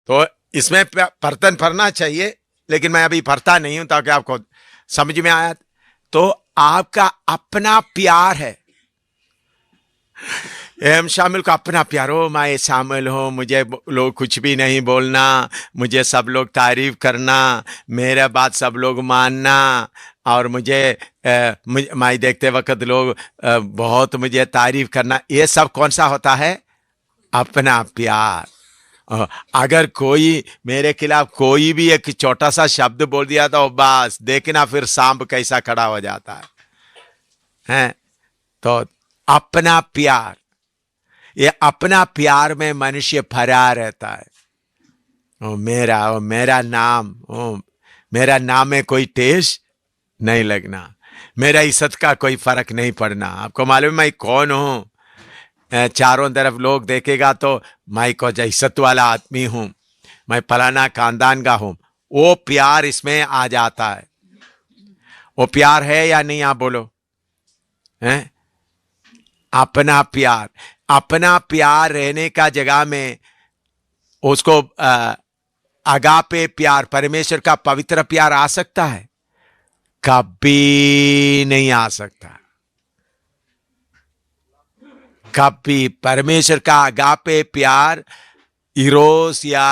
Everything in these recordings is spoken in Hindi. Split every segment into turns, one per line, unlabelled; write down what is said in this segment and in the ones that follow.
तो इसमें बर्तन भरना चाहिए, लेकिन मैं अभी भरता नहीं हूं ताकि आपको समझ में आया। तो आपका अपना प्यार है, एम शामिल को अपना प्यार हो, मैं शामिल हूँ, मुझे लोग कुछ भी नहीं बोलना, मुझे सब लोग तारीफ करना, मेरा बात सब लोग मानना, और मैं देखते वक्त लोग बहुत मुझे तारीफ करना, ये सब कौन सा होता है? अपना प्यार। अगर कोई मेरे खिलाफ कोई भी एक छोटा सा शब्द बोल दिया तो बस देखना फिर सांप कैसा खड़ा हो जाता है? तो अपना प्यार, ये अपना प्यार में मनुष्य भरा रहता है। ओ मेरा नाम, मेरा नाम में कोई टेस्ट नहीं लगना, मेरा इज्जत का कोई फर्क नहीं पड़ना। आपको मालूम है मैं कौन हूं? चारों तरफ लोग देखेगा तो मैं को इज्जत वाला आदमी हूं, मैं फलाना खानदान का हूं। वो प्यार इसमें आ जाता है। वो प्यार है या नहीं, आप बोलो? हैं? अपना प्यार, अपना प्यार रहने का जगह में उसको अगापे प्यार, परमेश्वर का पवित्र प्यार आ सकता है? कभी नहीं आ सकता। कभी परमेश्वर का अगापे प्यार, इरोस या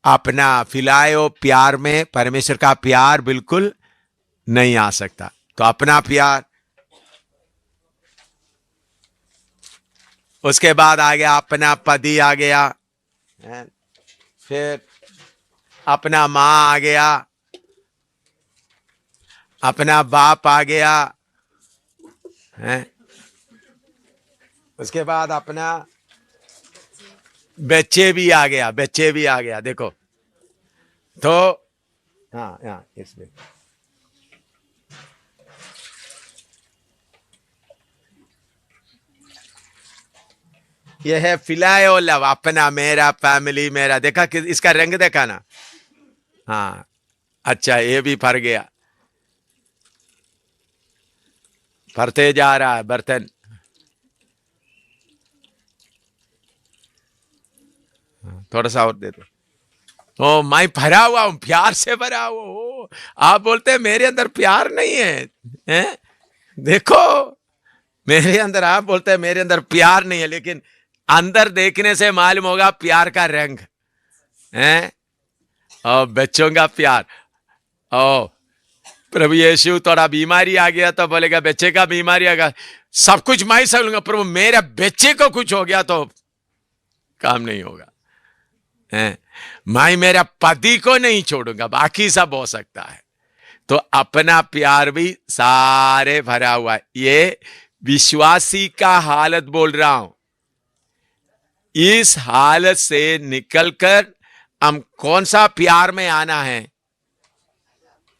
अपना फिलायो प्यार में परमेश्वर का प्यार बिल्कुल नहीं आ सकता। तो अपना प्यार, उसके बाद आ गया अपना पति आ गया, फिर अपना माँ आ गया, अपना बाप आ गया, उसके बाद अपना बच्चे भी आ गया, बच्चे भी आ गया। देखो तो हाँ इसमें यह है फिलायो लव, अपना, मेरा, फैमिली, मेरा। देखा कि इसका रंग देखा ना? हाँ, अच्छा, ये भी भर गया, भरते जा रहा है बर्तन। थोड़ा सा और दे दो। ओ मैं भरा हुआ हूं, प्यार से भरा हुआ हूं। आप बोलते हैं मेरे अंदर प्यार नहीं है, हैं? देखो मेरे अंदर, आप बोलते हैं मेरे अंदर प्यार नहीं है, लेकिन अंदर देखने से मालूम होगा प्यार का रंग है। और बच्चों का प्यार, ओ प्रभु यीशु थोड़ा बीमारी आ गया तो बोलेगा बच्चे का बीमारी आ गया, सब कुछ मैं ही सह लूंगा, प्रभु मेरा बच्चे को कुछ हो गया तो काम नहीं होगा। मैं मेरा पति को नहीं छोड़ूंगा, बाकी सब हो सकता है। तो अपना प्यार भी सारे भरा हुआ है। ये विश्वासी का हालत बोल रहा हूं। इस हालत से निकलकर हम कौन सा प्यार में आना है?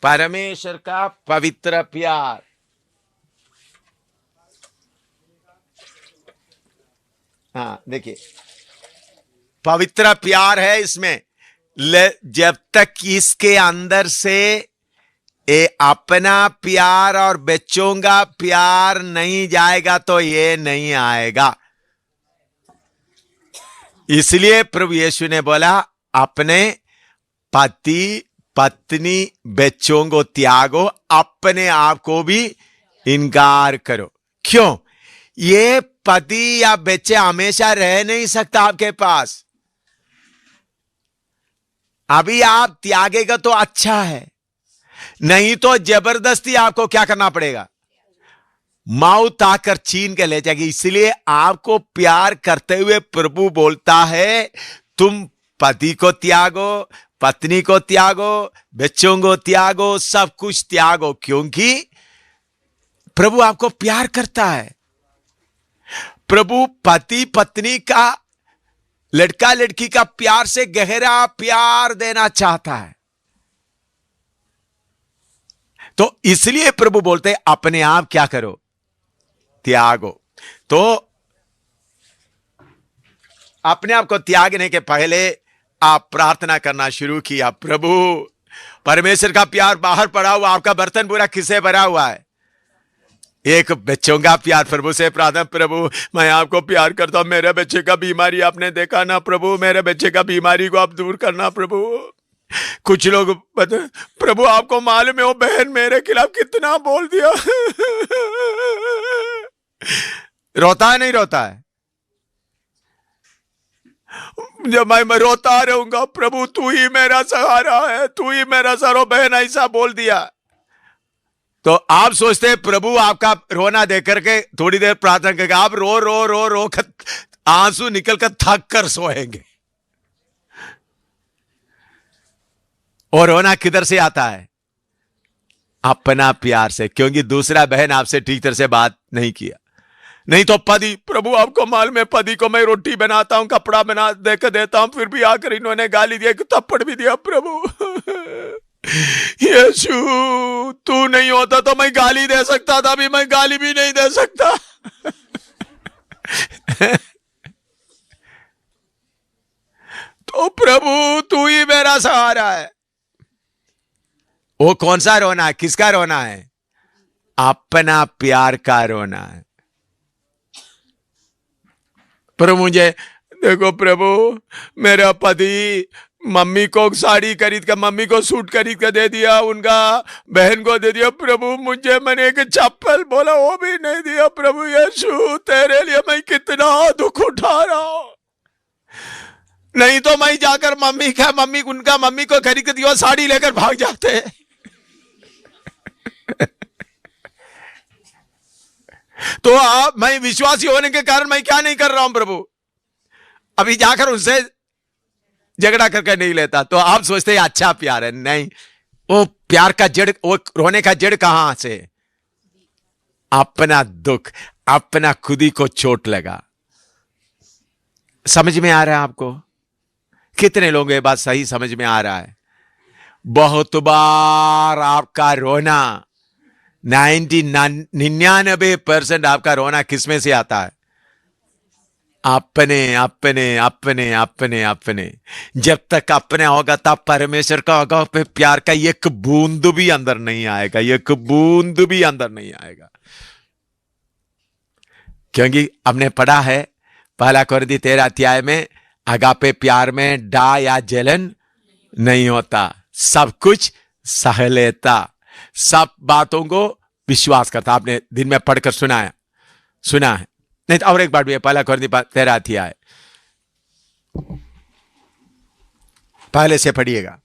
परमेश्वर का पवित्र प्यार। हाँ देखिए, पवित्र प्यार है इसमें। जब तक इसके अंदर से ये अपना प्यार और बच्चों का प्यार नहीं जाएगा तो ये नहीं आएगा। इसलिए प्रभु यीशु ने बोला अपने पति पत्नी बच्चों को त्यागो, अपने आप को भी इनकार करो। क्यों? ये पति या बच्चे हमेशा रह नहीं सकता आपके पास। अभी आप त्यागेगा तो अच्छा है, नहीं तो जबरदस्ती आपको क्या करना पड़ेगा? मौत आकर छीन के ले जाएगी। इसलिए आपको प्यार करते हुए प्रभु बोलता है तुम पति को त्यागो, पत्नी को त्यागो, बच्चों को त्यागो, सब कुछ त्यागो, क्योंकि प्रभु आपको प्यार करता है। प्रभु पति पत्नी का, लड़का लड़की का प्यार से गहरा प्यार देना चाहता है। तो इसलिए प्रभु बोलते हैं अपने आप क्या करो? त्यागो। तो अपने आप को त्यागने के पहले आप प्रार्थना करना शुरू किया, प्रभु परमेश्वर का प्यार बाहर पड़ा हुआ, आपका बर्तन पूरा किससे भरा हुआ है? एक बच्चों का प्यार, प्रभु से प्रार्थना, प्रभु मैं आपको प्यार करता हूं, मेरे बच्चे का बीमारी आपने देखा ना प्रभु, मेरे बच्चे का बीमारी को आप दूर करना प्रभु। कुछ लोग प्रभु आपको मालूम है वो बहन मेरे खिलाफ कितना बोल दिया। रोता है नहीं रोता है? जब मैं रोता रहूंगा प्रभु तू ही मेरा सहारा है, तू ही मेरा सहारा, बहन ऐसा बोल दिया तो आप सोचते हैं प्रभु आपका रोना देख करके थोड़ी देर प्रार्थना करके आप रो रो रो रो आंसू निकल कर थक कर सोएंगे। और रोना किधर से आता है? अपना प्यार से, क्योंकि दूसरा बहन आपसे ठीक तरह से बात नहीं किया। नहीं तो पति, प्रभु आपको मालूम है पति को मैं रोटी बनाता हूं, कपड़ा बना देकर देता हूं, फिर भी आकर इन्होंने गाली दिया, थप्पड़ भी दिया प्रभु। यीशु तू नहीं होता तो मैं गाली दे सकता था, अभी मैं गाली भी नहीं दे सकता। तो प्रभु तू ही मेरा सहारा है। वो कौन सा रोना है? किसका रोना है? अपना प्यार का रोना है। प्रभु मुझे देखो प्रभु, मेरा पति मम्मी को साड़ी खरीद कर, मम्मी को सूट खरीद कर दे दिया, उनका बहन को दे दिया प्रभु, मुझे मैंने एक चप्पल बोला वो भी नहीं दिया प्रभु। यीशु तेरे लिए मैं कितना दुख उठा रहा हूं। नहीं तो मैं जाकर उनका मम्मी को खरीद कर दिया, साड़ी लेकर भाग जाते। तो आप, मैं विश्वासी होने के कारण मैं क्या नहीं कर रहा हूं प्रभु, अभी जाकर उनसे झगड़ा करके नहीं लेता। तो आप सोचते हैं अच्छा प्यार है, नहीं, वो प्यार का जड़, वो रोने का जड़ कहां से? अपना दुख, अपना खुद ही को चोट लगा। समझ में आ रहा है आपको? कितने लोगों को ये बात सही समझ में आ रहा है? बहुत बार आपका रोना 99% आपका रोना किसमें से आता है? अपने अपने अपने अपने अपने। जब तक अपने होगा तब परमेश्वर का होगा, फिर प्यार का एक बूंद भी अंदर नहीं आएगा, एक बूंद भी अंदर नहीं आएगा। क्योंकि हमने पढ़ा है 1 कोरिन्थी 13 अध्याय में, अगापे प्यार में डा या जलन नहीं होता, सब कुछ सह लेता, सब बातों को विश्वास करता। आपने दिन में पढ़कर सुना है नहीं तो और एक बार भी 1 कोरिन्थी 13 अध्याय पहले से पढ़िएगा।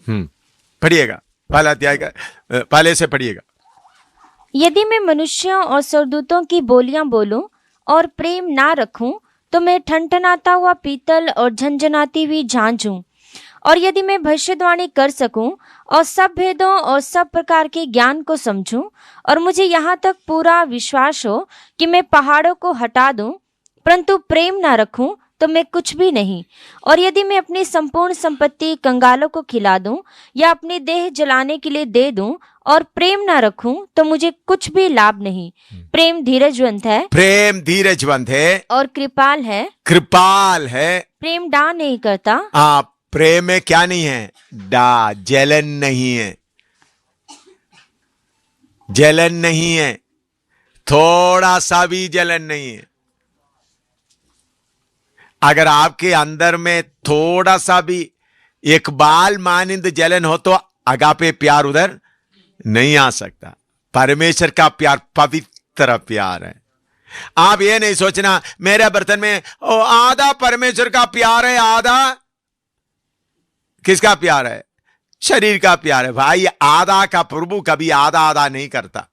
पढ़िएगा, पहला अध्याय का पहले से पढ़िएगा।
यदि मैं मनुष्यों और स्वर्गदूतों की बोलियां बोलूं और प्रेम ना रखूं तो मैं ठनठनाता हुआ पीतल और झंझनाती हुई झांझ हूं। और यदि मैं भविष्यवाणी कर सकूं और सब भेदों और सब प्रकार के ज्ञान को समझूं और मुझे यहाँ तक पूरा विश्वास हो कि मैं पहाड़ों को हटा दूं, परंतु प्रेम ना रखूं तो मैं कुछ भी नहीं। और यदि मैं अपनी संपूर्ण संपत्ति कंगालों को खिला दूं या अपनी देह जलाने के लिए दे दूं और प्रेम ना रखूं तो मुझे कुछ भी लाभ नहीं। प्रेम धीरजवंत है,
प्रेम धीरजवंत है
और कृपाल है,
कृपाल है।
प्रेम डा नहीं करता।
आप प्रेम में क्या नहीं है? डा, जलन नहीं है, जलन नहीं है, थोड़ा सा भी जलन नहीं है। अगर आपके अंदर में थोड़ा सा भी एक बाल मानिंद जलन हो तो अगापे प्यार उधर नहीं आ सकता। परमेश्वर का प्यार पवित्र प्यार है। आप ये नहीं सोचना मेरे बर्तन में आधा परमेश्वर का प्यार है, आधा किसका प्यार है? शरीर का प्यार है। भाई आधा का प्रभु कभी आधा आधा नहीं करता।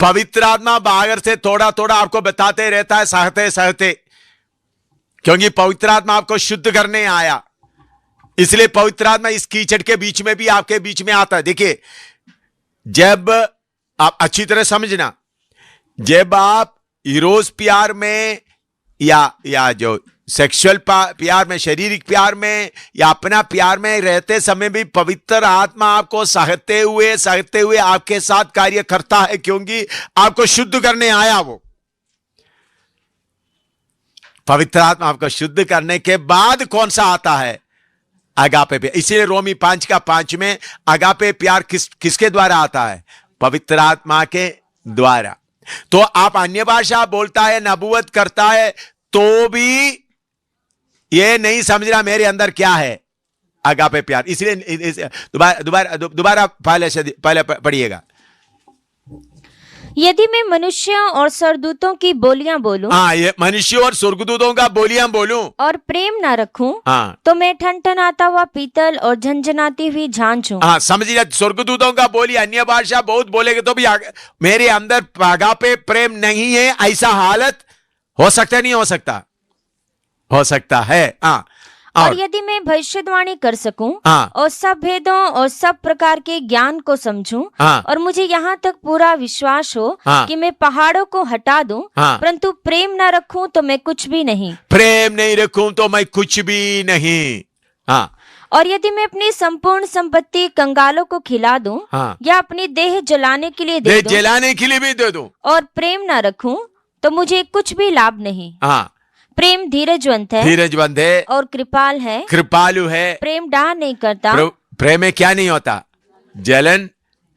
पवित्र आत्मा बाहर से थोड़ा थोड़ा आपको बताते रहता है, सहते सहते, क्योंकि पवित्र आत्मा आपको शुद्ध करने आया। इसलिए पवित्र आत्मा इस कीचड़ के बीच में भी आपके बीच में आता है। देखिए, जब आप अच्छी तरह समझना, जब आप इरोस प्यार में या जो सेक्सुअल प्यार में, शारीरिक प्यार में या अपना प्यार में रहते समय भी पवित्र आत्मा आपको सहते हुए आपके साथ कार्य करता है, क्योंकि आपको शुद्ध करने आया वो। पवित्र आत्मा आपको शुद्ध करने के बाद कौन सा आता है? अगापे प्यार। इसीलिए रोमी 5:5 में अगापे प्यार किसके द्वारा आता है? पवित्र आत्मा के द्वारा। तो आप अन्य भाषा बोलता है, नबूवत करता है, तो भी ये नहीं समझना मेरे अंदर क्या है, अगापे प्यार। इसलिए दोबारा पहले पढ़िएगा।
यदि मैं मनुष्यों और स्वर्गदूतों की बोलियां बोलूं,
हाँ, ये मनुष्यों और स्वर्गदूतों का बोलियां बोलूं,
और प्रेम ना रखूं,
हाँ,
तो मैं ठनठनाता हुआ पीतल और झंझनाती हुई झांझ हूं।
हाँ, समझिए। स्वर्गदूतों का बोली, अन्य भाषा बहुत बोलेगे तो भी मेरे अंदर अगापे प्रेम नहीं है, ऐसा हालत हो सकता नहीं? हो सकता, हो सकता है। हाँ,
और यदि मैं भविष्यवाणी कर सकूं,
हाँ,
और सब भेदों और सब प्रकार के ज्ञान को समझूं,
हाँ,
और मुझे यहाँ तक पूरा विश्वास हो
हाँ,
कि मैं पहाड़ों को हटा दूं,
हाँ,
परंतु प्रेम न रखूं तो मैं कुछ भी नहीं।
प्रेम नहीं रखूं तो मैं कुछ भी नहीं। हाँ,
और यदि मैं अपनी संपूर्ण संपत्ति कंगालों को खिला दूं,
हाँ,
या अपनी देह जलाने के लिए दे दूं,
जलाने के लिए भी दे दूं,
और प्रेम न रखूं तो मुझे कुछ भी लाभ नहीं।
हाँ,
प्रेम धीरजवंत है,
धीरजवंत है,
और कृपाल है,
कृपालु है।
प्रेम डाह नहीं करता,
प्रेम में क्या नहीं होता? जलन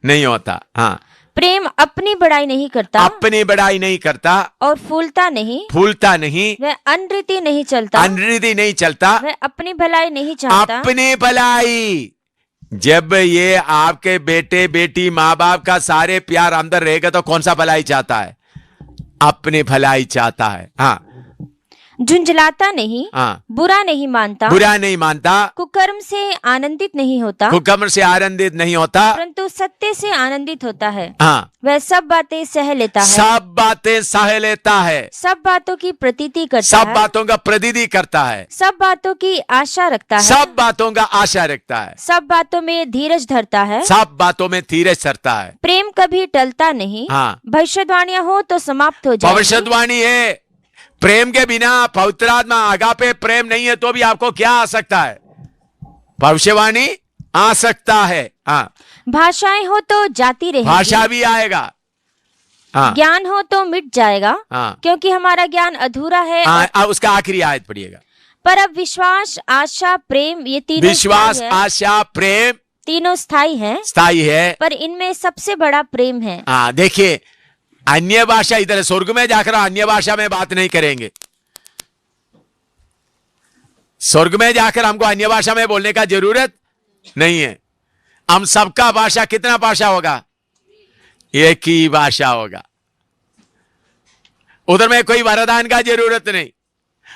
नहीं होता। हाँ,
प्रेम अपनी बड़ाई नहीं करता,
अपनी बड़ाई नहीं करता,
और फूलता नहीं,
फूलता नहीं,
वह अनरीति नहीं चलता,
अनरीति नहीं चलता,
वह अपनी भलाई नहीं चाहता।
अपनी भलाई। जब ये आपके बेटे बेटी माँ बाप का सारे प्यार अंदर रहेगा तो कौन सा भलाई चाहता है? अपनी भलाई चाहता है। हाँ,
झुंझलाता नहीं,
हाँ,
बुरा नहीं मानता,
बुरा नहीं मानता,
कुकर्म से आनंदित नहीं होता,
हुक्म से आनंदित नहीं होता,
परंतु सत्य से आनंदित होता है।
हाँ,
वह सब बातें सह लेता है,
सब बातें सह लेता है,
सब बातों की प्रतीति करता
सब
है,
बातों का प्रतीति करता है,
सब बातों की आशा रखता है,
सब बातों का आशा रखता है,
सब बातों में धीरज धरता है,
सब बातों में धीरज धरता है।
प्रेम कभी टलता नहीं।
हाँ,
भविष्यवाणियां हो तो समाप्त हो जाएगी।
भविष्यवाणी है। प्रेम के बिना, पवित्र आत्मा अगापे प्रेम नहीं है तो भी आपको क्या आ सकता है? भविष्यवाणी आ सकता है। हाँ,
भाषाएं हो तो जाती रहेगी,
भाषा भी आएगा। हाँ,
ज्ञान हो तो मिट जाएगा,
हाँ,
क्योंकि हमारा ज्ञान अधूरा है।
हाँ, उसका आखिरी आयत पढ़िएगा।
पर अब विश्वास, आशा, प्रेम, ये तीनों
विश्वास,
स्थायी है।
आशा, प्रेम
तीनों स्थायी हैं,
स्थायी है,
पर इनमें सबसे बड़ा प्रेम है।
हाँ, देखिए, अन्य भाषा इधर स्वर्ग में जाकर अन्य भाषा में बात नहीं करेंगे। स्वर्ग में जाकर हमको अन्य भाषा में बोलने का जरूरत नहीं है। हम सबका भाषा कितना भाषा होगा? एक ही भाषा होगा। उधर में कोई वरदान का जरूरत नहीं,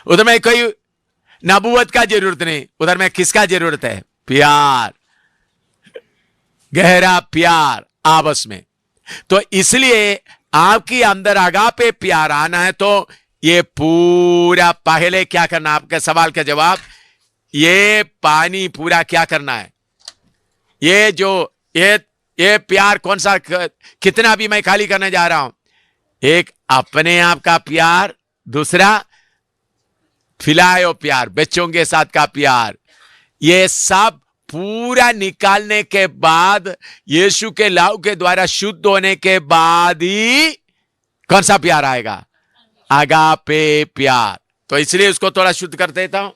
उधर में कोई नबूवत का जरूरत नहीं। उधर में किसका जरूरत है? प्यार, गहरा प्यार आपस में। तो इसलिए आपके अंदर अगापे प्यार आना है तो ये पूरा पहले क्या करना, आपके सवाल का जवाब, ये पानी पूरा क्या करना है? ये जो ये प्यार कौन सा, कितना भी मैं खाली करने जा रहा हूं। एक अपने आप का प्यार, दूसरा फिलायो प्यार, बच्चों के साथ का प्यार, ये सब पूरा निकालने के बाद, यीशु के लहू के द्वारा शुद्ध होने के बाद ही कौन सा प्यार आएगा? अगापे प्यार। तो इसलिए उसको थोड़ा शुद्ध कर देता हूं।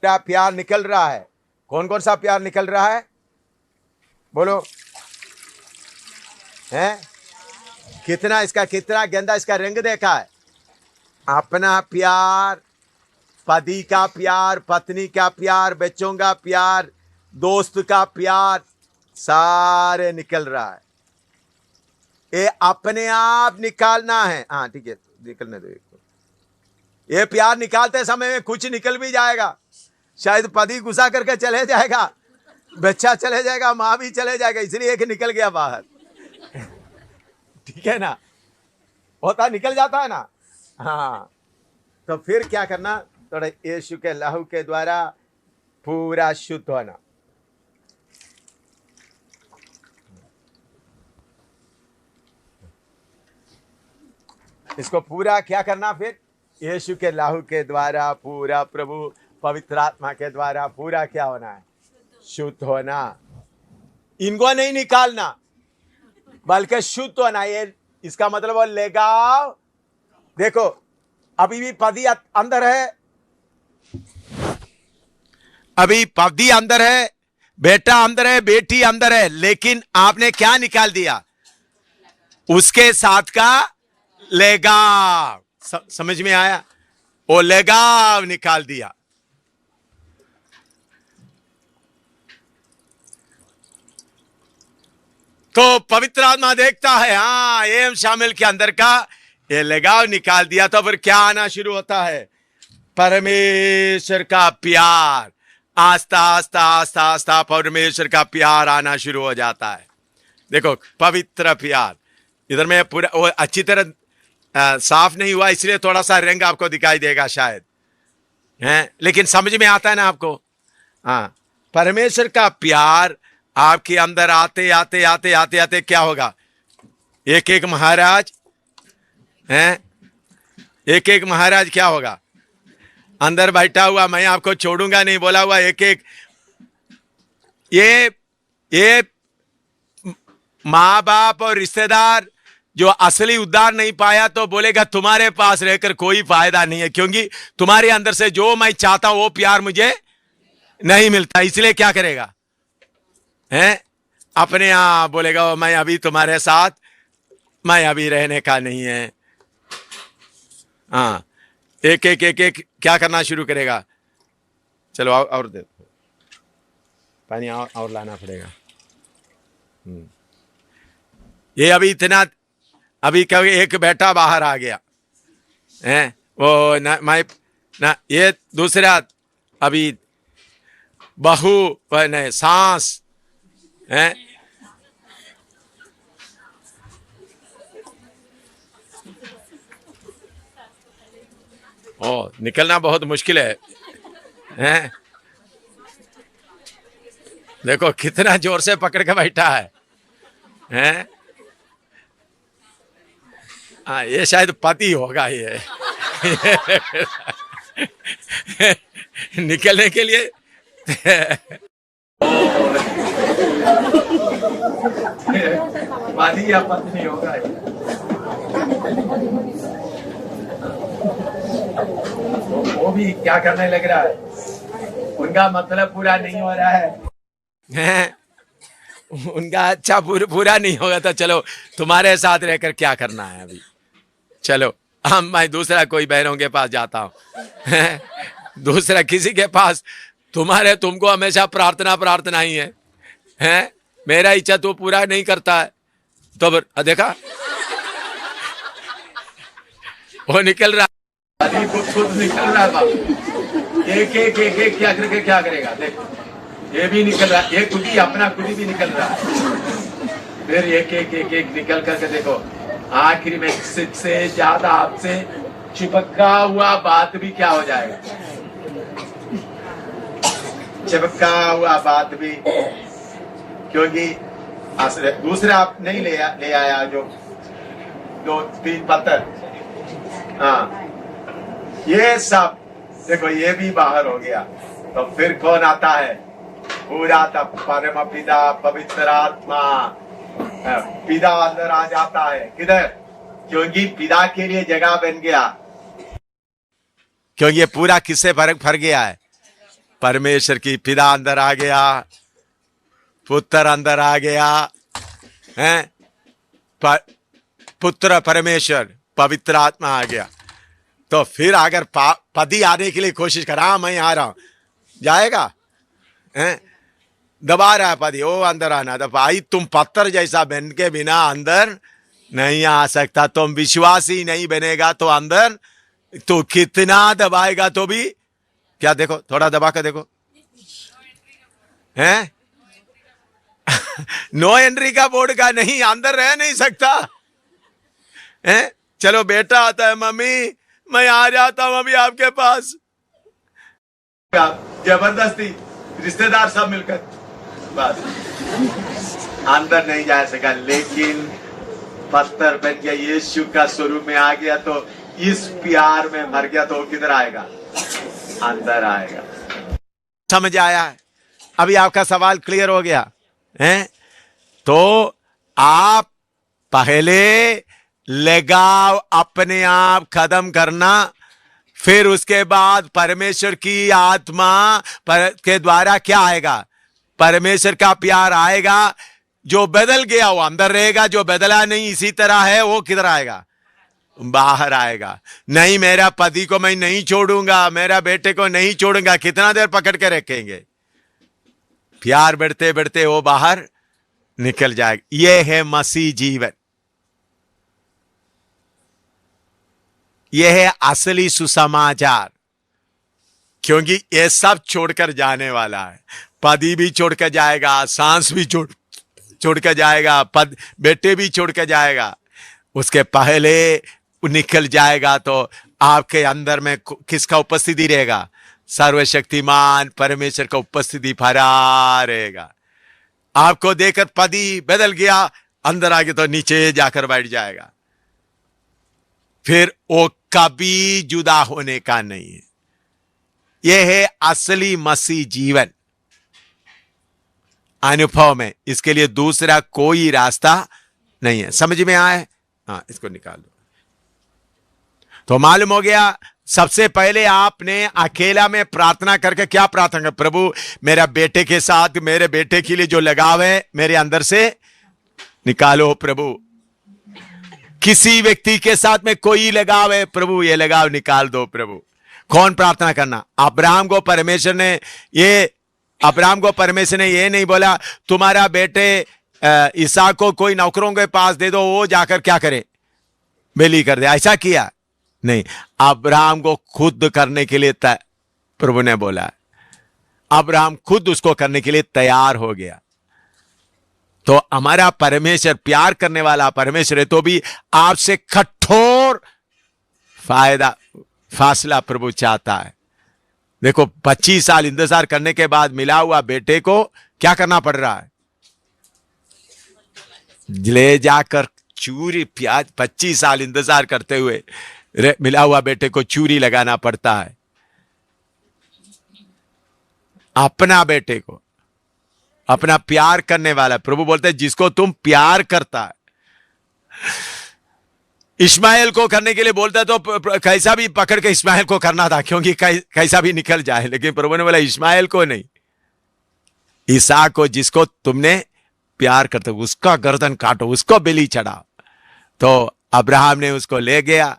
क्या प्यार निकल रहा है? कौन कौन सा प्यार निकल रहा है? बोलो, हैं? कितना इसका, कितना गंदा इसका रंग देखा है। अपना प्यार, पति का प्यार, पत्नी का प्यार, बच्चों का प्यार, दोस्त का प्यार, सारे निकल रहा है। ये अपने आप निकालना है। हाँ ठीक है, निकलने दो। ये प्यार निकालते समय में कुछ निकल भी जाएगा। शायद पति गुस्सा करके चले जाएगा, बच्चा चले जाएगा, माँ भी चले जाएगा, इसलिए एक निकल गया बाहर। ठीक है ना, होता निकल जाता है ना। हाँ, तो फिर क्या करना? थोड़ा यीशु के लहू के द्वारा पूरा शुद्ध होना। इसको पूरा क्या करना? फिर यीशु के लहू के द्वारा पूरा, प्रभु पवित्र आत्मा के द्वारा पूरा क्या होना है? शुद्ध होना। इनको नहीं निकालना, बल्कि शुद्ध होना। ये इसका मतलब वो लगाव। देखो, अभी भी पति अंदर है, अभी पति अंदर है, बेटा अंदर है, बेटी अंदर है, लेकिन आपने क्या निकाल दिया? उसके साथ का लगाव। समझ में आया? वो लगाव निकाल दिया। तो पवित्र आत्मा देखता है, हाँ एम शामिल के अंदर का ये लगाव निकाल दिया, तो फिर क्या आना शुरू होता है? परमेश्वर का प्यार। आस्ता आस्ता आस्ता आस्ता परमेश्वर का प्यार आना शुरू हो जाता है। देखो, पवित्र प्यार। इधर में पूरा वो अच्छी तरह साफ नहीं हुआ, इसलिए थोड़ा सा रंग आपको दिखाई देगा शायद, हैं, लेकिन समझ में आता है ना आपको? हाँ, परमेश्वर का प्यार आपके अंदर आते आते आते आते आते क्या होगा? एक एक महाराज हैं, एक एक महाराज क्या होगा? अंदर बैठा हुआ, मैं आपको छोड़ूंगा नहीं बोला हुआ, एक एक ये माँ बाप और रिश्तेदार जो असली उद्धार नहीं पाया तो बोलेगा तुम्हारे पास रहकर कोई फायदा नहीं है, क्योंकि तुम्हारे अंदर से जो मैं चाहता हूं वो प्यार मुझे नहीं मिलता। इसलिए क्या करेगा? हैं, अपने आप बोलेगा मैं अभी तुम्हारे साथ, मैं अभी रहने का नहीं है। हाँ, एक एक एक एक क्या करना शुरू करेगा? चलो और दे पानी, और लाना पड़ेगा। ये अभी इतना, अभी कभी एक बेटा बाहर आ गया है, वो ना मैं ना, ये दूसरा अभी बहू नहीं, सांस है। ओ, निकलना बहुत मुश्किल है, हैं? देखो कितना जोर से पकड़ के बैठा है, हैं? हाँ, ये शायद पति होगा ये निकलने के लिए पति या पत्नी होगा ये। वो भी क्या करने लग रहा है? उनका मतलब पूरा नहीं हो रहा है, उनका अच्छा पूरा नहीं होगा तो चलो तुम्हारे साथ रहकर क्या करना है अभी? चलो मैं दूसरा कोई बहनों के पास जाता हूँ, दूसरा किसी के पास। तुमको हमेशा प्रार्थना ही है, हैं? मेरा इच्छा तो पूरा नहीं करता है, तो देखा वो निकल रहा, खुद निकल रहा बाबू। एक एक एक एक क्या करके क्या करेगा? देखो ये भी निकल रहा, ये अपना खुद ही भी निकल रहा है। फिर एक एक एक एक निकल करके देखो, आखिरी में से ज्यादा आपसे चिपका हुआ बात भी क्या हो जाएगा? चिपका हुआ बात भी, क्योंकि दूसरे आप नहीं ले आया जो 2-3 पत्थर, हाँ ये सब देखो ये भी बाहर हो गया। तो फिर कौन आता है? पूरा तब परम पिता पवित्र आत्मा, पिता अंदर आ जाता है। किधर? क्योंकि पिता के लिए जगह बन गया, क्योंकि ये पूरा किससे भर गया है? परमेश्वर की पिता अंदर आ गया, पुत्र अंदर आ गया, हैं? पुत्र परमेश्वर पवित्र आत्मा आ गया। तो फिर अगर पति आने के लिए कोशिश करा, मैं आ रहा हूं, जाएगा? हैं? दबा रहा है पति, ओ अंदर आना। तो भाई तुम पत्थर जैसा बन के बिना अंदर नहीं आ सकता। तुम विश्वासी नहीं बनेगा तो अंदर तो कितना दबाएगा तो भी क्या? देखो थोड़ा दबा कर देखो, हैं? नो एंट्री का बोर्ड का नहीं, अंदर रह नहीं सकता, हैं? चलो बेटा आता है, मम्मी मैं आ जाता हूं अभी आपके पास, जबरदस्ती रिश्तेदार सब मिलकर, बस अंदर नहीं जा सका। लेकिन पत्थर बन गया, यीशु का स्वरूप में आ गया, तो इस प्यार में मर गया, तो वो किधर आएगा? अंदर आएगा। समझ आया है? अभी आपका सवाल क्लियर हो गया है? तो आप पहले लगाव अपने आप खत्म करना फिर उसके बाद परमेश्वर की आत्मा के द्वारा क्या आएगा? परमेश्वर का प्यार आएगा। जो बदल गया वो अंदर रहेगा, जो बदला नहीं इसी तरह है वो किधर आएगा? बाहर आएगा। नहीं, मेरा पति को मैं नहीं छोड़ूंगा, मेरा बेटे को नहीं छोड़ूंगा, कितना देर पकड़ के रखेंगे? प्यार बढ़ते बढ़ते वो बाहर निकल जाएगा। ये है मसीह जीवन, यह है असली सुसमाचार। क्योंकि ये सब छोड़कर जाने वाला है। पति भी छोड़कर जाएगा, सांस भी छोड़कर जाएगा, बेटे भी छोड़कर जाएगा। उसके पहले निकल जाएगा तो आपके अंदर में किसका उपस्थिति रहेगा? सर्वशक्तिमान परमेश्वर का उपस्थिति भरा रहेगा। आपको देखकर पति बदल गया, अंदर आगे तो नीचे जाकर बैठ जाएगा। फिर वो कभी जुदा होने का नहीं है। यह है असली मसीह जीवन अनुभव में। इसके लिए दूसरा कोई रास्ता नहीं है। समझ में आए? हाँ, इसको निकाल दो। तो मालूम हो गया। सबसे पहले आपने अकेला में प्रार्थना करके क्या प्रार्थना कर? प्रभु, मेरा बेटे के साथ, मेरे बेटे के लिए जो लगाव है मेरे अंदर से निकालो प्रभु। किसी व्यक्ति के साथ में कोई लगाव है, प्रभु ये लगाव निकाल दो प्रभु। कौन प्रार्थना करना? अब्राहम को परमेश्वर ने ये नहीं बोला तुम्हारा बेटे इसहाक को कोई नौकरों के पास दे दो, वो जाकर क्या करे? बेली कर दे। ऐसा किया नहीं। अब्राहम को खुद करने के लिए प्रभु ने बोला। अब्राहम खुद उसको करने के लिए तैयार हो गया। तो हमारा परमेश्वर प्यार करने वाला परमेश्वर है, तो भी आपसे कठोर फासला प्रभु चाहता है। देखो, 25 साल इंतजार करने के बाद मिला हुआ बेटे को क्या करना पड़ रहा है? ले जाकर चूरी प्याज, 25 साल इंतजार करते हुए मिला हुआ बेटे को चूरी लगाना पड़ता है। अपना बेटे को, अपना प्यार करने वाला प्रभु बोलते हैं जिसको तुम प्यार करता है। इस्माइल को करने के लिए बोलता तो कैसा भी पकड़ के इस्माइल को करना था, क्योंकि कैसा भी निकल जाए। लेकिन प्रभु ने बोला इस्माइल को नहीं, इसहाक को, जिसको तुमने प्यार करते उसका गर्दन काटो, उसको बलि चढ़ाओ। तो अब्राहम ने उसको ले गया,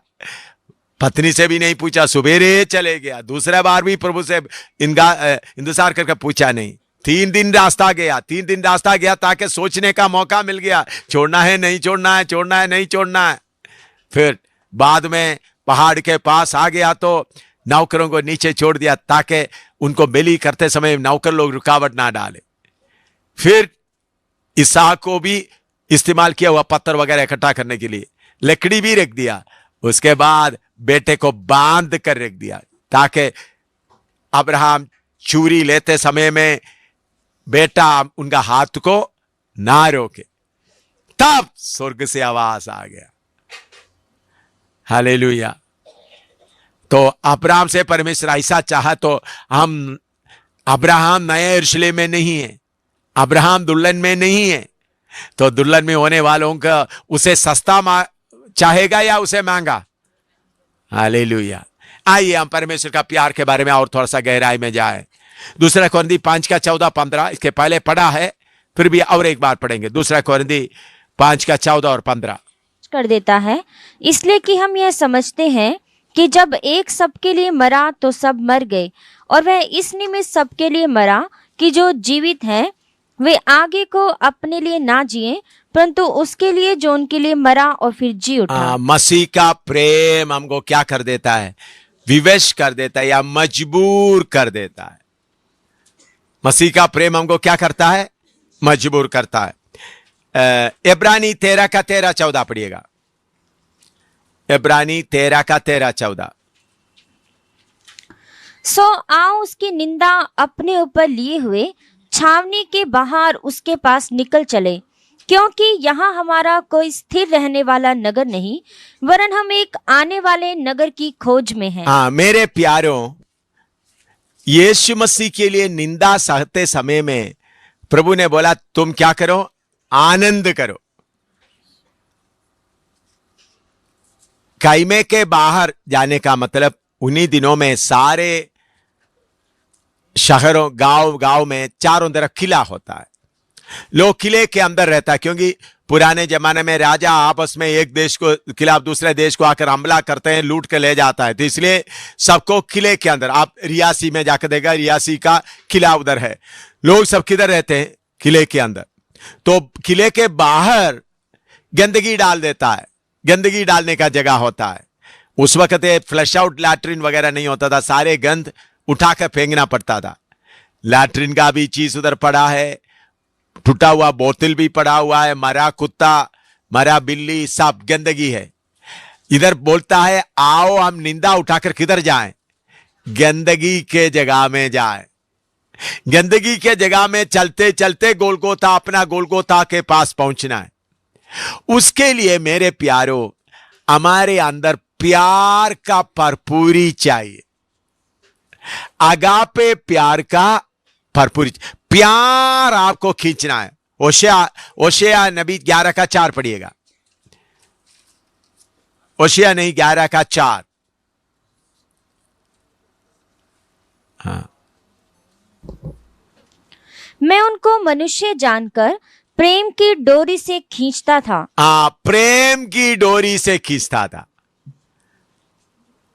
पत्नी से भी नहीं पूछा, सुबेरे चले गया। दूसरा बार भी प्रभु से इंतजार करके पूछा नहीं। 3 दिन रास्ता गया ताकि सोचने का मौका मिल गया, छोड़ना है नहीं छोड़ना है, छोड़ना है नहीं छोड़ना है। फिर बाद में पहाड़ के पास आ गया तो नौकरों को नीचे छोड़ दिया ताकि उनको बलि करते समय नौकर लोग रुकावट ना डाले। फिर इसहाक को भी इस्तेमाल किया हुआ पत्थर वगैरह इकट्ठा करने के लिए, लकड़ी भी रख दिया। उसके बाद बेटे को बांध कर रख दिया ताकि अब्राहम चूरी लेते समय में बेटा उनका हाथ को ना रोके। तब स्वर्ग से आवाज आ गया, हालेलुया। तो अब्राहम से परमेश्वर ऐसा चाहा तो हम, अब्राहम नए यरूशलेम में नहीं है, अब्राहम दुल्हन में नहीं है। तो दुल्हन में होने वालों का उसे सस्ता चाहेगा या उसे महंगा? हालेलुया। आइए हम परमेश्वर का प्यार के बारे में और थोड़ा सा गहराई में जाए। दूसरा कोरिन्थी 5:14-15, इसके पहले पढ़ा है, फिर भी और एक बार पढ़ेंगे। दूसरा कोरिन्थी 5:14 और 15
कर देता है, इसलिए कि हम यह समझते हैं कि जब एक सबके लिए मरा तो सब मर गए, और वह इस निमित्त सबके लिए मरा कि जो जीवित हैं वे आगे को अपने लिए ना जिए, परंतु उसके लिए जो उनके लिए मरा और फिर जी उठा।
मसीह का प्रेम हमको क्या कर देता है? विवश कर देता है या मजबूर कर देता है। मसीह का प्रेम हमको क्या करता है? मजबूर करता है। इब्रानी 13:13-14 पढ़िएगा। इब्रानी 13:13-14।
सो आओ उसकी निंदा अपने ऊपर लिए हुए छावनी के बाहर उसके पास निकल चले, क्योंकि यहाँ हमारा कोई स्थिर रहने वाला नगर नहीं, वरन हम एक आने वाले नगर की खोज में हैं।
हाँ मेरे प्यारों, यीशु मसीह के लिए निंदा सहते समय में प्रभु ने बोला तुम क्या करो? आनंद करो। कायमे के बाहर जाने का मतलब उन्हीं दिनों में सारे शहरों गांव गांव में चारों तरफ किला होता है, लोग किले के अंदर रहता है, क्योंकि पुराने जमाने में राजा आपस में एक देश को खिलाफ दूसरे देश को आकर हमला करते हैं, लूट के ले जाता है, तो इसलिए सबको किले के अंदर, आप रियासी में जाकर देखा, रियासी का किला उधर है, लोग सब किधर रहते हैं, किले के अंदर। तो किले के बाहर गंदगी डाल देता है, गंदगी डालने का जगह होता है। उस वक्त फ्लश आउट लैट्रिन वगैरह नहीं होता था, सारे गंद उठाकर फेंकना पड़ता था। लैट्रिन का भी चीज उधर पड़ा है, टूटा हुआ बोतल भी पड़ा हुआ है, मरा कुत्ता, मरा बिल्ली, सब गंदगी है। इधर बोलता है आओ हम निंदा उठाकर किधर जाएं, गंदगी के जगह में जाएं। गंदगी के जगह में चलते चलते गोलगोता, अपना गोलगोता के पास पहुंचना है। उसके लिए मेरे प्यारो, हमारे अंदर प्यार का भरपूरी चाहिए, अगापे प्यार का भरपूरी, प्यार आपको खींचना है। ओशिया नबी 11 का 4 पढ़िएगा, ओशिया नहीं 11 का 4। हाँ।
मैं उनको मनुष्य जानकर प्रेम की डोरी से खींचता था।
प्रेम की डोरी से खींचता था,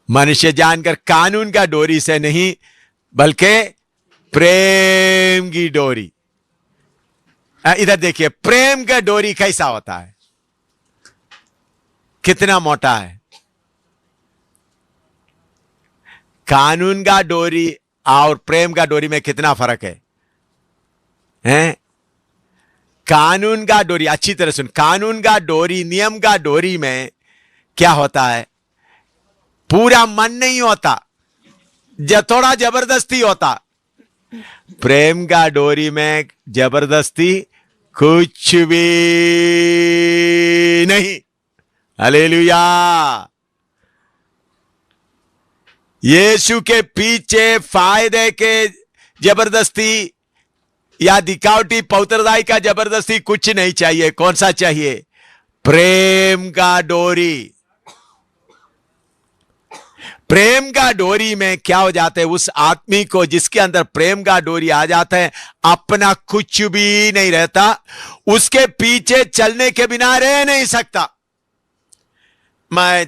मनुष्य जानकर, कानून का डोरी से नहीं, बल्कि प्रेम की डोरी। इधर देखिए, प्रेम का डोरी कैसा होता है, कितना मोटा है। कानून का डोरी और प्रेम का डोरी में कितना फर्क है, हैं? कानून का डोरी, अच्छी तरह सुन, कानून का डोरी, नियम का डोरी में क्या होता है, पूरा मन नहीं होता, थोड़ा जबरदस्ती होता। प्रेम का डोरी में जबरदस्ती कुछ भी नहीं। हालेलुया। यीशु के पीछे फायदे के जबरदस्ती या दिखावटी पौत्रदाई का जबरदस्ती कुछ नहीं चाहिए। कौन सा चाहिए? प्रेम का डोरी। प्रेम का डोरी में क्या हो जाता है, उस आदमी को जिसके अंदर प्रेम का डोरी आ जाता है, अपना कुछ भी नहीं रहता, उसके पीछे चलने के बिना रह नहीं सकता। मैं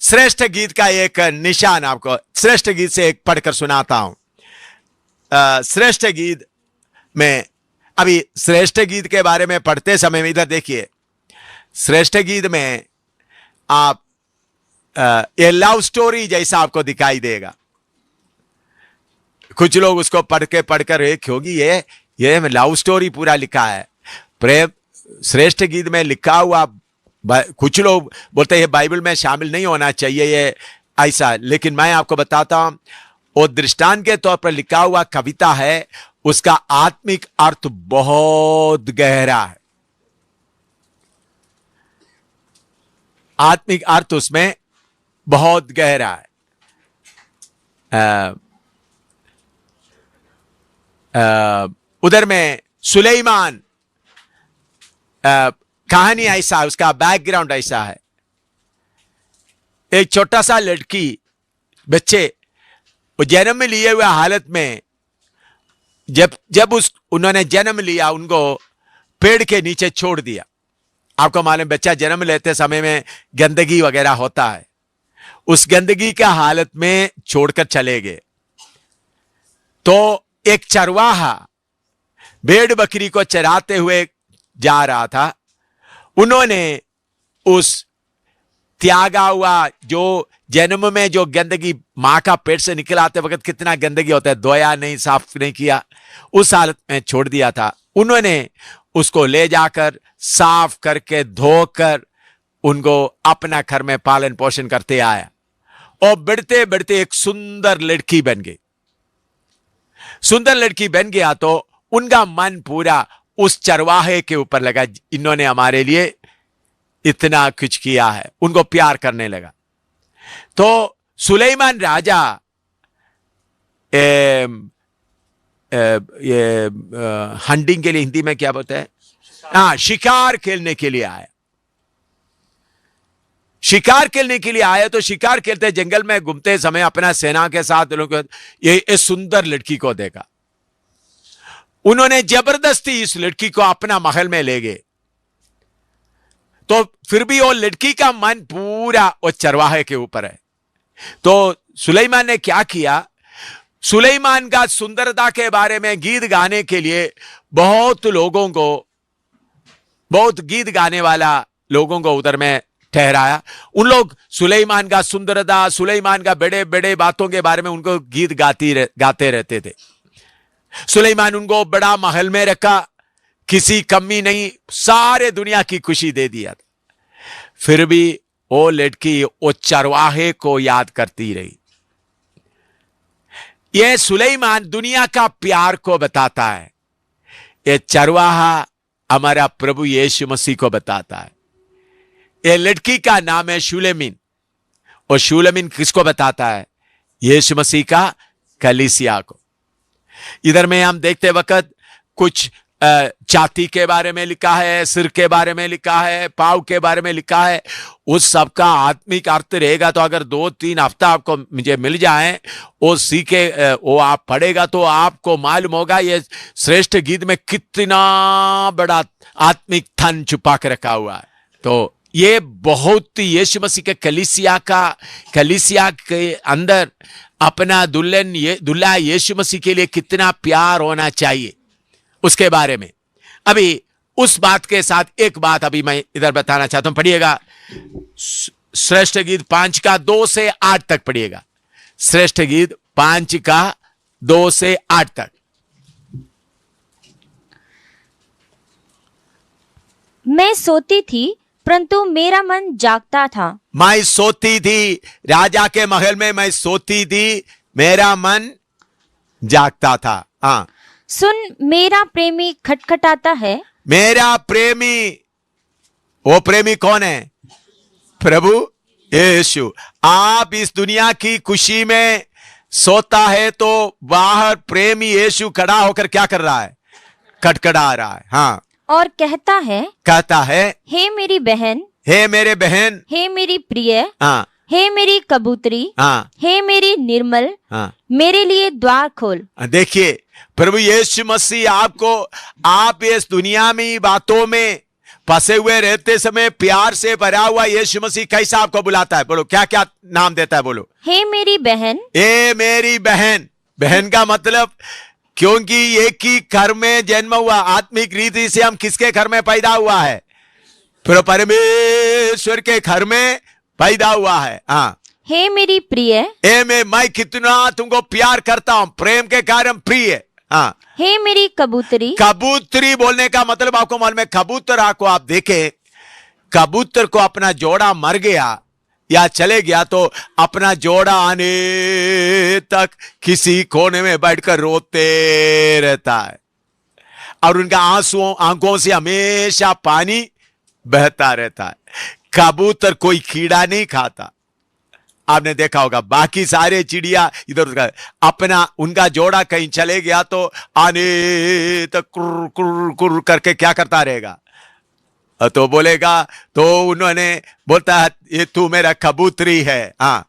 श्रेष्ठ गीत का एक निशान आपको श्रेष्ठ गीत से एक पढ़कर सुनाता हूं। श्रेष्ठ गीत में, अभी श्रेष्ठ गीत के बारे में पढ़ते समय में इधर देखिए, श्रेष्ठ गीत में आप ये लव स्टोरी जैसा आपको दिखाई देगा। कुछ लोग उसको पढ़कर क्योंकि ये लव स्टोरी पूरा लिखा है। प्रेम श्रेष्ठ गीत में लिखा हुआ, कुछ लोग बोलते हैं बाइबल में शामिल नहीं होना चाहिए ये ऐसा, लेकिन मैं आपको बताता हूं, वो दृष्टांत के तौर पर लिखा हुआ कविता है, उसका आत्मिक अर्थ बहुत गहरा है। आत्मिक अर्थ उसमें बहुत गहरा है। उधर में सुलेमान, कहानी ऐसा, उसका बैकग्राउंड ऐसा है। एक छोटा सा लड़की, बच्चे, वो जन्म में लिए हुए हालत में, जब उन्होंने जन्म लिया, उनको पेड़ के नीचे छोड़ दिया। आपको मालूम, बच्चा जन्म लेते समय में गंदगी वगैरह होता है, उस गंदगी का हालत में छोड़कर चले गए। तो एक चरवाहा भेड़ बकरी को चराते हुए जा रहा था, उन्होंने उस त्यागा हुआ, जो जन्म में जो गंदगी मां का पेट से निकल आते वक्त कितना गंदगी होता है, धोया नहीं, साफ नहीं किया, उस हालत में छोड़ दिया था। उन्होंने उसको ले जाकर साफ करके धोकर उनको अपना घर में पालन पोषण करते आया, और बढ़ते बढ़ते एक सुंदर लड़की बन गई। सुंदर लड़की बन गया तो उनका मन पूरा उस चरवाहे के ऊपर लगा, इन्होंने हमारे लिए इतना कुछ किया है, उनको प्यार करने लगा। तो सुलेमान राजा हंटिंग के लिए हिंदी में क्या बोलते हैं, हाँ, शिकार खेलने के लिए आया। शिकार खेलने के लिए आए, तो शिकार खेलते जंगल में घूमते समय अपना सेना के साथ लोग ये सुंदर लड़की को देखा। उन्होंने जबरदस्ती इस लड़की को अपना महल में ले गए। तो फिर भी वो लड़की का मन पूरा वो चरवाहे के ऊपर है। तो सुलेमान ने क्या किया, सुलेमान का सुंदरता के बारे में गीत गाने के लिए बहुत गीत गाने वाला लोगों को उधर में ठहराया। उन लोग सुलेमान का सुंदरता, सुलेमान का बड़े बड़े बातों के बारे में उनको गीत गाते रहते थे। सुलेमान उनको बड़ा महल में रखा, किसी कमी नहीं, सारे दुनिया की खुशी दे दिया था। फिर भी वो लड़की वो चरवाहे को याद करती रही। ये सुलेमान दुनिया का प्यार को बताता है, ये चरवाहा हमारा प्रभु यीशु मसीह को बताता है। ये लड़की का नाम है शूलेमीन, और शूलेमीन किसको बताता है? यीशु मसीह का कलीसिया को। इधर में हम देखते वक्त कुछ छाती के बारे में लिखा है, सिर के बारे में लिखा है, पाँव के बारे में लिखा है। उस सब का आत्मिक अर्थ रहेगा तो अगर 2-3 हफ्ता आपको मुझे मिल जाए वो सीखे, वो आप पढ़ेगा तो आपको मालूम होगा ये श्रेष्ठ गीत में कितना बड़ा आत्मिक धन छुपा के रखा हुआ है। तो ये बहुत यीशु मसीह के कलीसिया के अंदर अपना दुल्हा यीशु मसीह के लिए कितना प्यार होना चाहिए उसके बारे में। अभी उस बात के साथ एक बात अभी मैं इधर बताना चाहता हूं। पढ़िएगा श्रेष्ठ गीत 5 का 2 से 8 तक पढ़िएगा। श्रेष्ठ गीत 5 का 2 से 8 तक।
मैं सोती थी परंतु मेरा मन जागता था।
मैं सोती थी, राजा के महल में मैं सोती थी, मेरा मन जागता था। हाँ,
सुन मेरा प्रेमी खटखटाता है।
मेरा प्रेमी, वो प्रेमी कौन है? प्रभु यीशु। आप इस दुनिया की खुशी में सोता है तो बाहर प्रेमी यीशु खड़ा होकर क्या कर रहा है? खटखटा रहा है। हाँ,
और कहता है हे मेरी बहन,
हे मेरे बहन,
हे मेरी प्रिय,
हाँ,
हे मेरी कबूतरी,
हाँ,
हे मेरी निर्मल,
हाँ।
मेरे लिए द्वार खोल।
देखिए प्रभु यीशु मसीह आपको, आप इस दुनिया में बातों में फंसे हुए रहते समय प्यार से भरा हुआ यीशु मसीह कैसा आपको बुलाता है? बोलो, क्या क्या नाम देता है? बोलो,
हे मेरी बहन।
हे मेरी बहन। बहन का मतलब, क्योंकि एक ही घर में जन्म हुआ, आत्मिक रीति से हम किसके घर में पैदा हुआ है? परमेश्वर के घर में पैदा हुआ है। हाँ,
हे मेरी प्रिय,
मैं कितना तुमको प्यार करता हूं, प्रेम के कारण प्रिय। हाँ,
हे मेरी कबूतरी।
कबूतरी बोलने का मतलब आपको मालूम है? कबूतर को आप देखें, कबूतर को अपना जोड़ा मर गया या चले गया तो अपना जोड़ा आने तक किसी कोने में बैठकर रोते रहता है, और उनका आंखों से हमेशा पानी बहता रहता है। कबूतर कोई कीड़ा नहीं खाता, आपने देखा होगा। बाकी सारे चिड़िया इधर उधर, अपना उनका जोड़ा कहीं चले गया तो आने तक कुर कुर कुर करके क्या करता रहेगा? तो बोलेगा, तो उन्होंने बोलता है ये तू मेरा कबूतरी है। हाँ,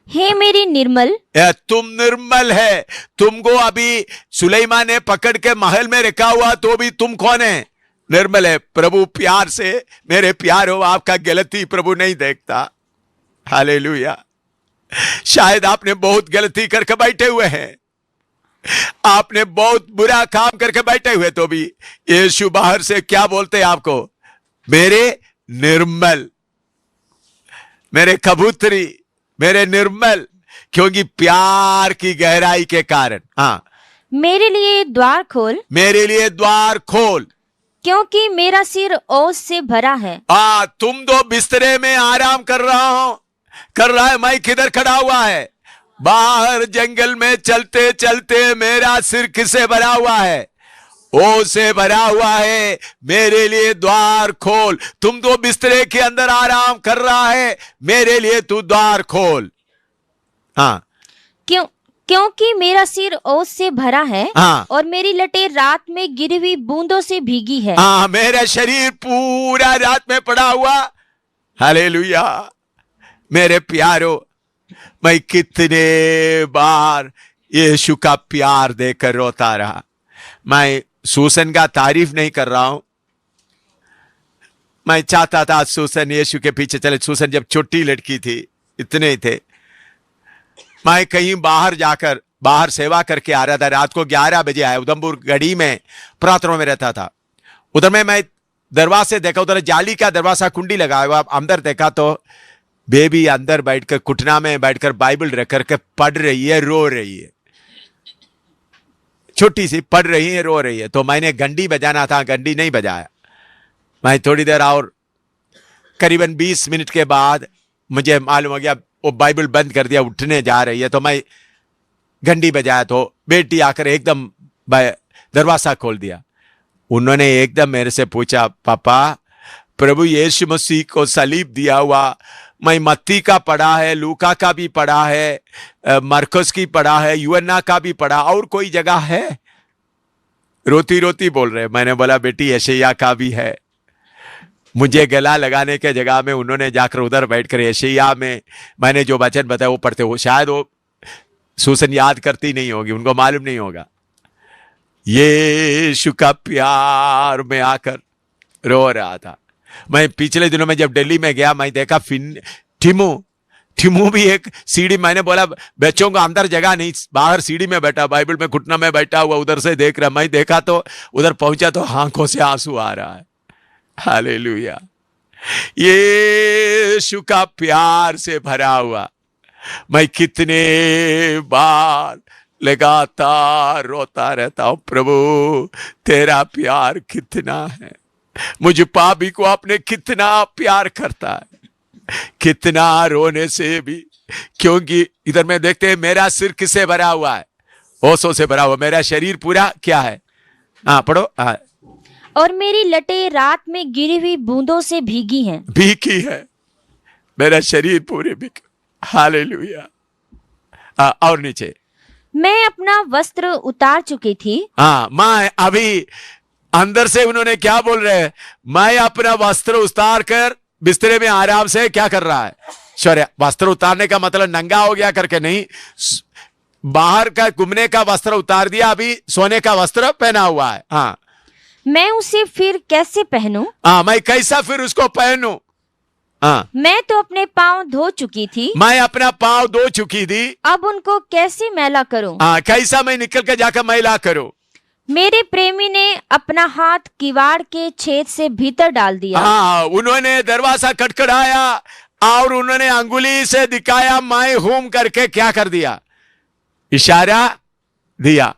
हे मेरी निर्मल,
तुम निर्मल है। तुमको अभी सुलेमान ने पकड़ के महल में रखा हुआ तो भी तुम कौन है? निर्मल है। प्रभु प्यार से, मेरे प्यार हो, आपका गलती प्रभु नहीं देखता। हालेलुया। शायद आपने बहुत गलती करके बैठे हुए हैं, आपने बहुत बुरा काम करके बैठे हुए, तो भी यीशु बाहर से क्या बोलते हैं आपको? मेरे निर्मल, मेरे कबूतरी, मेरे निर्मल, क्योंकि प्यार की गहराई के कारण। हाँ,
मेरे लिए द्वार खोल,
मेरे लिए द्वार खोल,
क्योंकि मेरा सिर ओस से भरा है।
तुम तो बिस्तरे में आराम कर रहा है, मैं किधर खड़ा हुआ है? बाहर जंगल में चलते चलते मेरा सिर किससे भरा हुआ है? ओ से भरा हुआ है। मेरे लिए द्वार खोल। तुम तो बिस्तरे के अंदर आराम कर रहा है, मेरे लिए तू द्वार खोल। हाँ,
क्योंकि मेरा सिर ओस से भरा है।
हाँ,
और मेरी लटे रात में गिरी हुई बूंदों से भीगी है।
हाँ, मेरा शरीर पूरा रात में पड़ा हुआ, हालेलुया। मेरे प्यारो, मैं कितने बार यीशु का प्यार देकर रोता रहा। मैं सूसन का तारीफ नहीं कर रहा हूं, मैं चाहता था सूसन यीशु के पीछे चले। सूसन जब छोटी लड़की थी, इतने ही थे, मैं कहीं बाहर सेवा करके आ रहा था। रात को 11 बजे आया। उधमपुर गढ़ी में प्रार्थना में रहता था। उधर में मैं दरवाजे देखा, उधर जाली का दरवाजा कुंडी लगा हुआ। अंदर देखा तो बेबी अंदर बैठकर घुटना में बैठकर बाइबल रख करके पढ़ रही है, रो रही है। छोटी सी पढ़ रही है, रो रही है। तो मैंने घंटी बजाना था, घंटी नहीं बजाया। मैं थोड़ी देर और करीबन 20 मिनट के बाद मुझे मालूम हो गया वो बाइबल बंद कर दिया, उठने जा रही है। तो मैं घंटी बजाया तो बेटी आकर एकदम दरवाजा खोल दिया। उन्होंने एकदम मेरे से पूछा, पापा प्रभु यीशु मसीह को सलीब दिया हुआ मैं मत्ती का पढ़ा है, लूका का भी पढ़ा है, मरकुस की पढ़ा है, यूहन्ना का भी पढ़ा, और कोई जगह है? रोती रोती बोल रहे। मैंने बोला बेटी यशायाह का भी है। मुझे गला लगाने के जगह में उन्होंने जाकर उधर बैठकर यशायाह में मैंने जो वचन बताया वो पढ़ते हो। शायद वो सूसन याद करती नहीं होगी, उनको मालूम नहीं होगा। यीशु का प्यार में आकर रो रहा था। मैं पिछले दिनों में जब दिल्ली में गया, मैं देखा टिमू भी एक सीढ़ी, मैंने बोला बच्चों को अंदर जगह नहीं, बाहर सीढ़ी में बैठा, बाइबल में घुटना में बैठा हुआ, उधर से देख रहा। मैं देखा तो उधर पहुंचा तो आंखों से आंसू आ रहा है। हालेलुया। यीशु का प्यार से भरा हुआ मैं कितने बार लगातार रोता रहता हूं, प्रभु तेरा प्यार कितना है, मुझ पापी को आपने कितना प्यार करता है। कितना रोने से भी, क्योंकि इधर में देखते हैं मेरा सिर किससे भरा हुआ है? ओसों से भरा हुआ। मेरा शरीर पूरा क्या है? पढ़ो।
और मेरी लटें रात में गिरी हुई बूंदों से भीगी हैं।
भीगी है मेरा शरीर पूरे भीग। हालेलुया। और नीचे,
मैं अपना वस्त्र उतार चुकी थी।
मैं अभी अंदर से उन्होंने क्या बोल रहे हैं? मैं अपना वस्त्र उतार कर बिस्तरे में आराम से क्या कर रहा है? शौर्य, वस्त्र उतारने का मतलब नंगा हो गया करके नहीं, बाहर का घूमने का वस्त्र उतार दिया, अभी सोने का वस्त्र पहना हुआ है। हाँ,
मैं उसे फिर कैसे पहनूं?
मैं कैसा फिर उसको पहनूं?
मैं तो अपने पाँव धो चुकी थी।
मैं अपना पाँव धो चुकी थी,
अब उनको कैसे मैला करूं?
कैसा मैं निकल के जाकर मैला करूं?
मेरे प्रेमी ने अपना हाथ किवाड़ के छेद से भीतर डाल दिया।
उन्होंने दरवाजा खटखटाया और उन्होंने अंगुली से दिखाया, मैं हूं करके क्या कर दिया? इशारा दिया।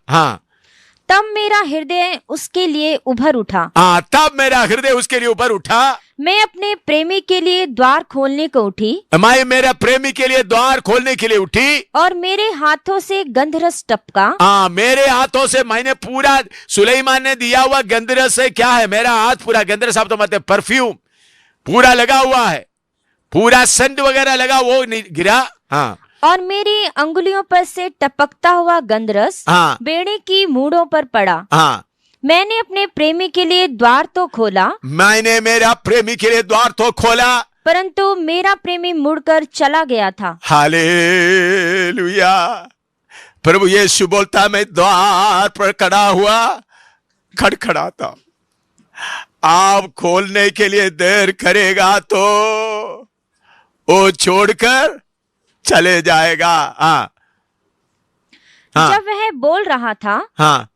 तब मेरा हृदय उसके लिए उभर उठा।
तब मेरा हृदय उसके लिए ऊपर उठा।
मैं अपने प्रेमी के लिए द्वार खोलने को उठी।
मैं मेरा प्रेमी के लिए द्वार खोलने के लिए उठी, और
मेरे हाथों से गंधरस टपका।
मेरे हाथों से मैंने पूरा, सुलेमान ने दिया हुआ गंधरस से क्या है? मेरा हाथ पूरा गंधरस, आप तो मतलब परफ्यूम पूरा लगा हुआ है, पूरा सेंट वगैरह लगा, वो नहीं गिरा।
और मेरी अंगुलियों पर से टपकता हुआ गंधरस बेड़े की मूढ़ों पर पड़ा। मैंने अपने प्रेमी के लिए द्वार तो खोला,
मैंने मेरा प्रेमी के लिए द्वार तो खोला,
परंतु मेरा प्रेमी मुड़कर चला गया था।
हालेलुया। प्रभु यीशु बोलता, मैं द्वार पर खड़ा हुआ, खड़खड़ाता। आप खोलने के लिए देर करेगा तो वो छोड़कर चले जाएगा।
जब वह बोल रहा था,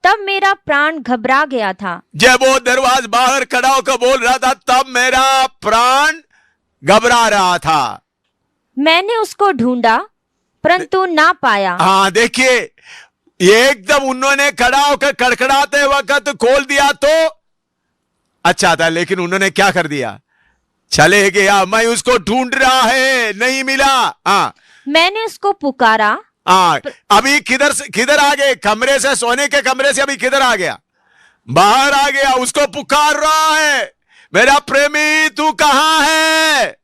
तब मेरा प्राण घबरा गया था।
जब वो दरवाजे बाहर खड़ा होकर बोल रहा था, तब मेरा प्राण घबरा रहा था।
मैंने उसको ढूंढा परंतु ना पाया।
देखिए, एकदम उन्होंने खड़ा होकर कड़कड़ाते वक्त खोल दिया तो अच्छा था, लेकिन उन्होंने क्या कर दिया? चले गया। मैं उसको ढूंढ रहा है, नहीं मिला। मैंने
उसको पुकारा।
अभी किधर आ गए? कमरे से, सोने के कमरे से अभी किधर आ गया? बाहर आ गया। उसको पुकार रहा है, मेरा प्रेमी तू कहां है?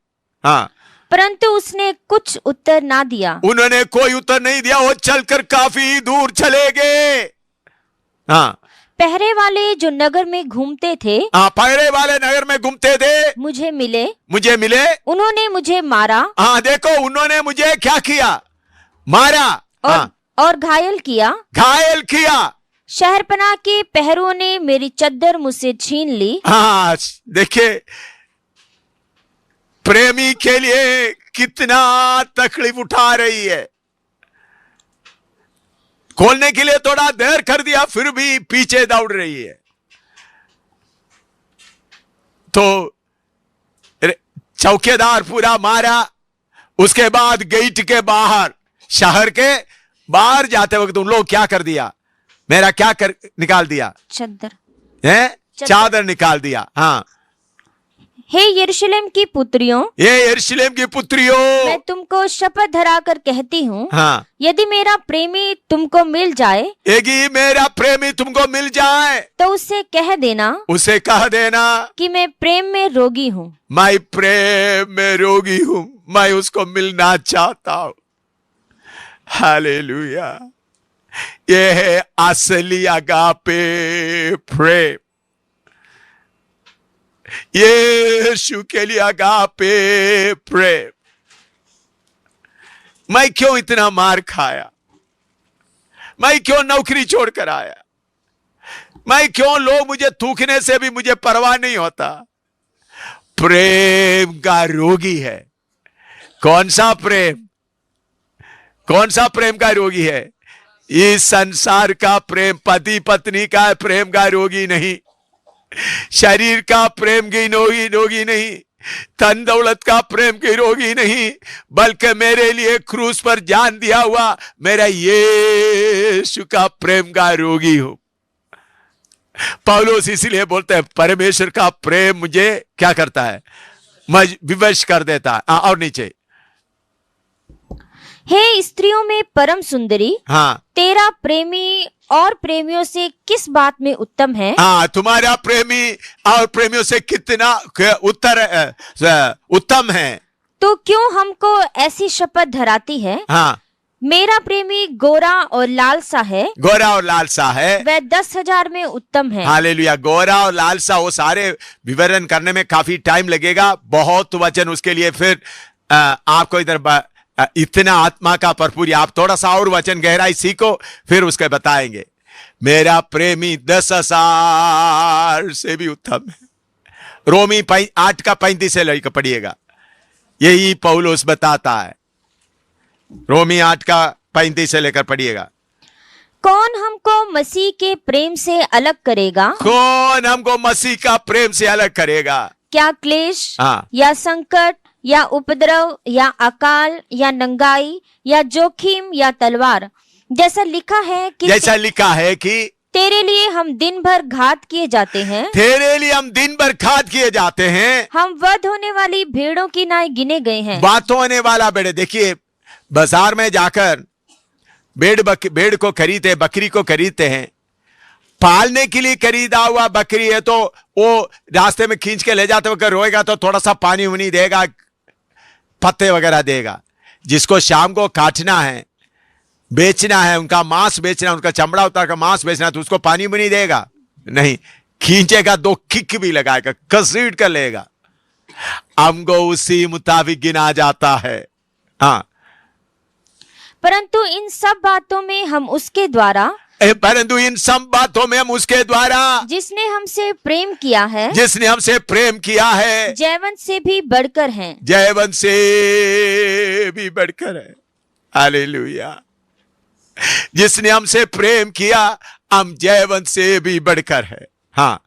परंतु उसने कुछ उत्तर ना दिया।
उन्होंने कोई उत्तर नहीं दिया। वो चलकर काफी दूर चले गए।
पहरे वाले जो नगर में घूमते थे
हाँ, पहरे वाले नगर में घूमते थे,
मुझे मिले।
मुझे मिले।
उन्होंने मुझे मारा
हाँ, देखो उन्होंने मुझे क्या किया, मारा
और घायल किया।
घायल किया।
शहरपनाह के पहरुओं ने मेरी चद्दर मुझसे छीन ली।
हाँ, देखिए प्रेमी के लिए कितना तकलीफ उठा रही है। खोलने के लिए थोड़ा देर कर दिया, फिर भी पीछे दौड़ रही है। तो चौकीदार पूरा मारा। उसके बाद गेट के बाहर, शहर के बाहर जाते वक्त उन लोग क्या कर दिया, मेरा क्या कर निकाल दिया,
चद्दर
है, चादर निकाल दिया। हाँ,
हे यरूशलेम की पुत्रियों,
ये यरूशलेम की पुत्रियों,
मैं तुमको शपथ धरा कर कहती हूँ,
हाँ,
यदि मेरा प्रेमी तुमको मिल जाए,
यदि मेरा प्रेमी तुमको मिल जाए,
तो उससे कह देना,
उसे कह देना
कि मैं प्रेम में रोगी हूँ।
मैं प्रेम में रोगी हूं, मैं उसको मिलना चाहता हूं। हालेलुया। ये है असली अगापे प्रेम। यीशु के लिए अगापे प्रेम। मैं क्यों इतना मार खाया, मैं क्यों नौकरी छोड़कर आया, मैं क्यों लोग मुझे थूकने से भी मुझे परवाह नहीं होता। प्रेम का रोगी है। कौन सा प्रेम, कौन सा प्रेम का रोगी है? इस संसार का प्रेम, पति पत्नी का प्रेम का रोगी नहीं, शरीर का प्रेम की रोगी नहीं, धन दौलत का प्रेम की रोगी नहीं, बल्कि मेरे लिए क्रूस पर जान दिया हुआ मेरा यीशु का प्रेम का रोगी हूं। पौलुस इसलिए बोलते हैं परमेश्वर का प्रेम मुझे क्या करता है, विवश कर देता है। और नीचे,
हे स्त्रियों में परम सुंदरी,
हाँ,
तेरा प्रेमी और प्रेमियों से किस बात में उत्तम है?
हाँ, तुम्हारा प्रेमी और प्रेमियों से कितना उत्तम है।
तो क्यों हमको ऐसी शपथ धराती है?
हाँ,
मेरा प्रेमी गोरा और लाल सा है,
गोरा और लाल सा है,
वह 10,000 में उत्तम है।
हालेलुया। गोरा और लाल सा, वो सारे विवरण करने में काफी टाइम लगेगा, बहुत वचन उसके लिए। फिर आपको इधर इतना आत्मा का भरपूर, आप थोड़ा सा और वचन गहराई सीखो, फिर उसके बताएंगे। मेरा प्रेमी 10,000 से भी उत्तम है। रोमी 8 का 35 से लेकर पढ़िएगा, यही पौलुस बताता है। रोमी 8 का 35 से लेकर पढ़िएगा।
कौन हमको मसीह के प्रेम से अलग करेगा?
कौन हमको मसीह का प्रेम से अलग करेगा?
क्या क्लेश,
हाँ,
या संकट, या उपद्रव, या अकाल, या नंगाई, या जोखिम, या तलवार? जैसा लिखा है कि तेरे लिए हम दिन भर घात किए जाते हैं,
तेरे लिए हम दिन भर घात किए जाते हैं,
हम वध होने वाली भेड़ों की नाई गिने गए हैं।
बात होने वाला भेड़। देखिए, बाजार में जाकर भेड़ को खरीदते, बकरी को खरीदते हैं, पालने के लिए खरीदा हुआ बकरी है तो वो रास्ते में खींच के ले जाते वक्त रोएगा तो थोड़ा सा पानी उनी देगा, पत्ते वगैरह देगा। जिसको शाम को काटना है, बेचना है, उनका मांस बेचना, उनका चमड़ा उतार का मांस बेचना, तो उसको पानी भी नहीं देगा, नहीं, खींचेगा, 2 किक भी लगाएगा, घसीट कर लेगा। हमको उसी मुताबिक गिना जाता है। हाँ,
परंतु इन सब बातों में हम उसके द्वारा,
परंतु इन सब बातों में हम उसके द्वारा, जिसने हमसे प्रेम किया है,
जयवंत से भी बढ़कर हैं,
जयवंत से भी बढ़कर है। हालेलुया। जिसने हमसे प्रेम किया, हम जयवंत से भी बढ़कर है। हाँ,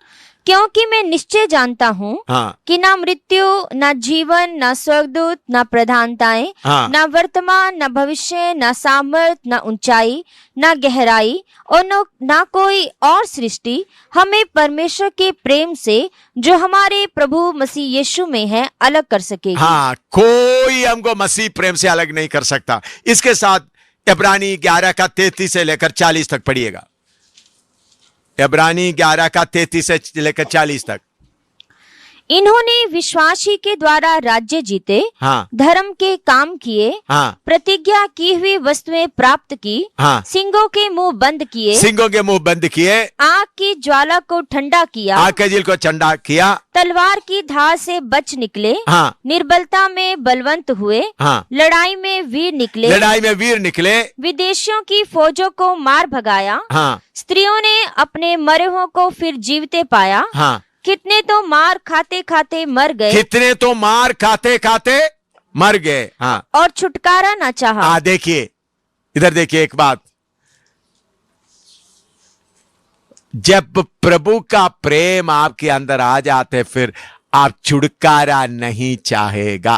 क्योंकि मैं निश्चय जानता हूँ,
हाँ,
कि ना मृत्यु, ना जीवन, ना स्वर्गदूत, ना प्रधानताएं,
हाँ,
ना वर्तमान, ना भविष्य, ना सामर्थ, ना ऊंचाई, ना गहराई, और ना कोई और सृष्टि हमें परमेश्वर के प्रेम से जो हमारे प्रभु मसीह यीशु में है अलग कर सकेगी।
हाँ, कोई हमको मसीह प्रेम से अलग नहीं कर सकता। इसके साथ इब्रानी 11 का 33 से लेकर 40 तक पढ़िएगा। इब्रानी 11 का 33 से लेकर 40 तक।
इन्होंने विश्वासी के द्वारा राज्य जीते,
हाँ
धर्म के काम किए,
हाँ
प्रतिज्ञा की हुई वस्तुएं प्राप्त की,
हाँ,
सिंगों के मुंह बंद किए,
सिंगों के मुंह बंद किए,
आग की ज्वाला को ठंडा किया,
आग के झील को ठंडा किया,
तलवार की धार से बच निकले,
हाँ
निर्बलता में बलवंत हुए,
हाँ,
लड़ाई में वीर निकले,
लड़ाई में वीर निकले,
विदेशियों की फौजों को मार भगाया,
हाँ
स्त्रियों ने अपने मरे हुओं को फिर जीवते पाया,
हाँ,
कितने तो मार खाते खाते मर गए
कितने तो मार खाते खाते मर गए। हाँ
और छुटकारा न चाहा।
हाँ, देखिए इधर देखिए एक बात, जब प्रभु का प्रेम आपके अंदर आ जाते फिर आप छुटकारा नहीं चाहेगा।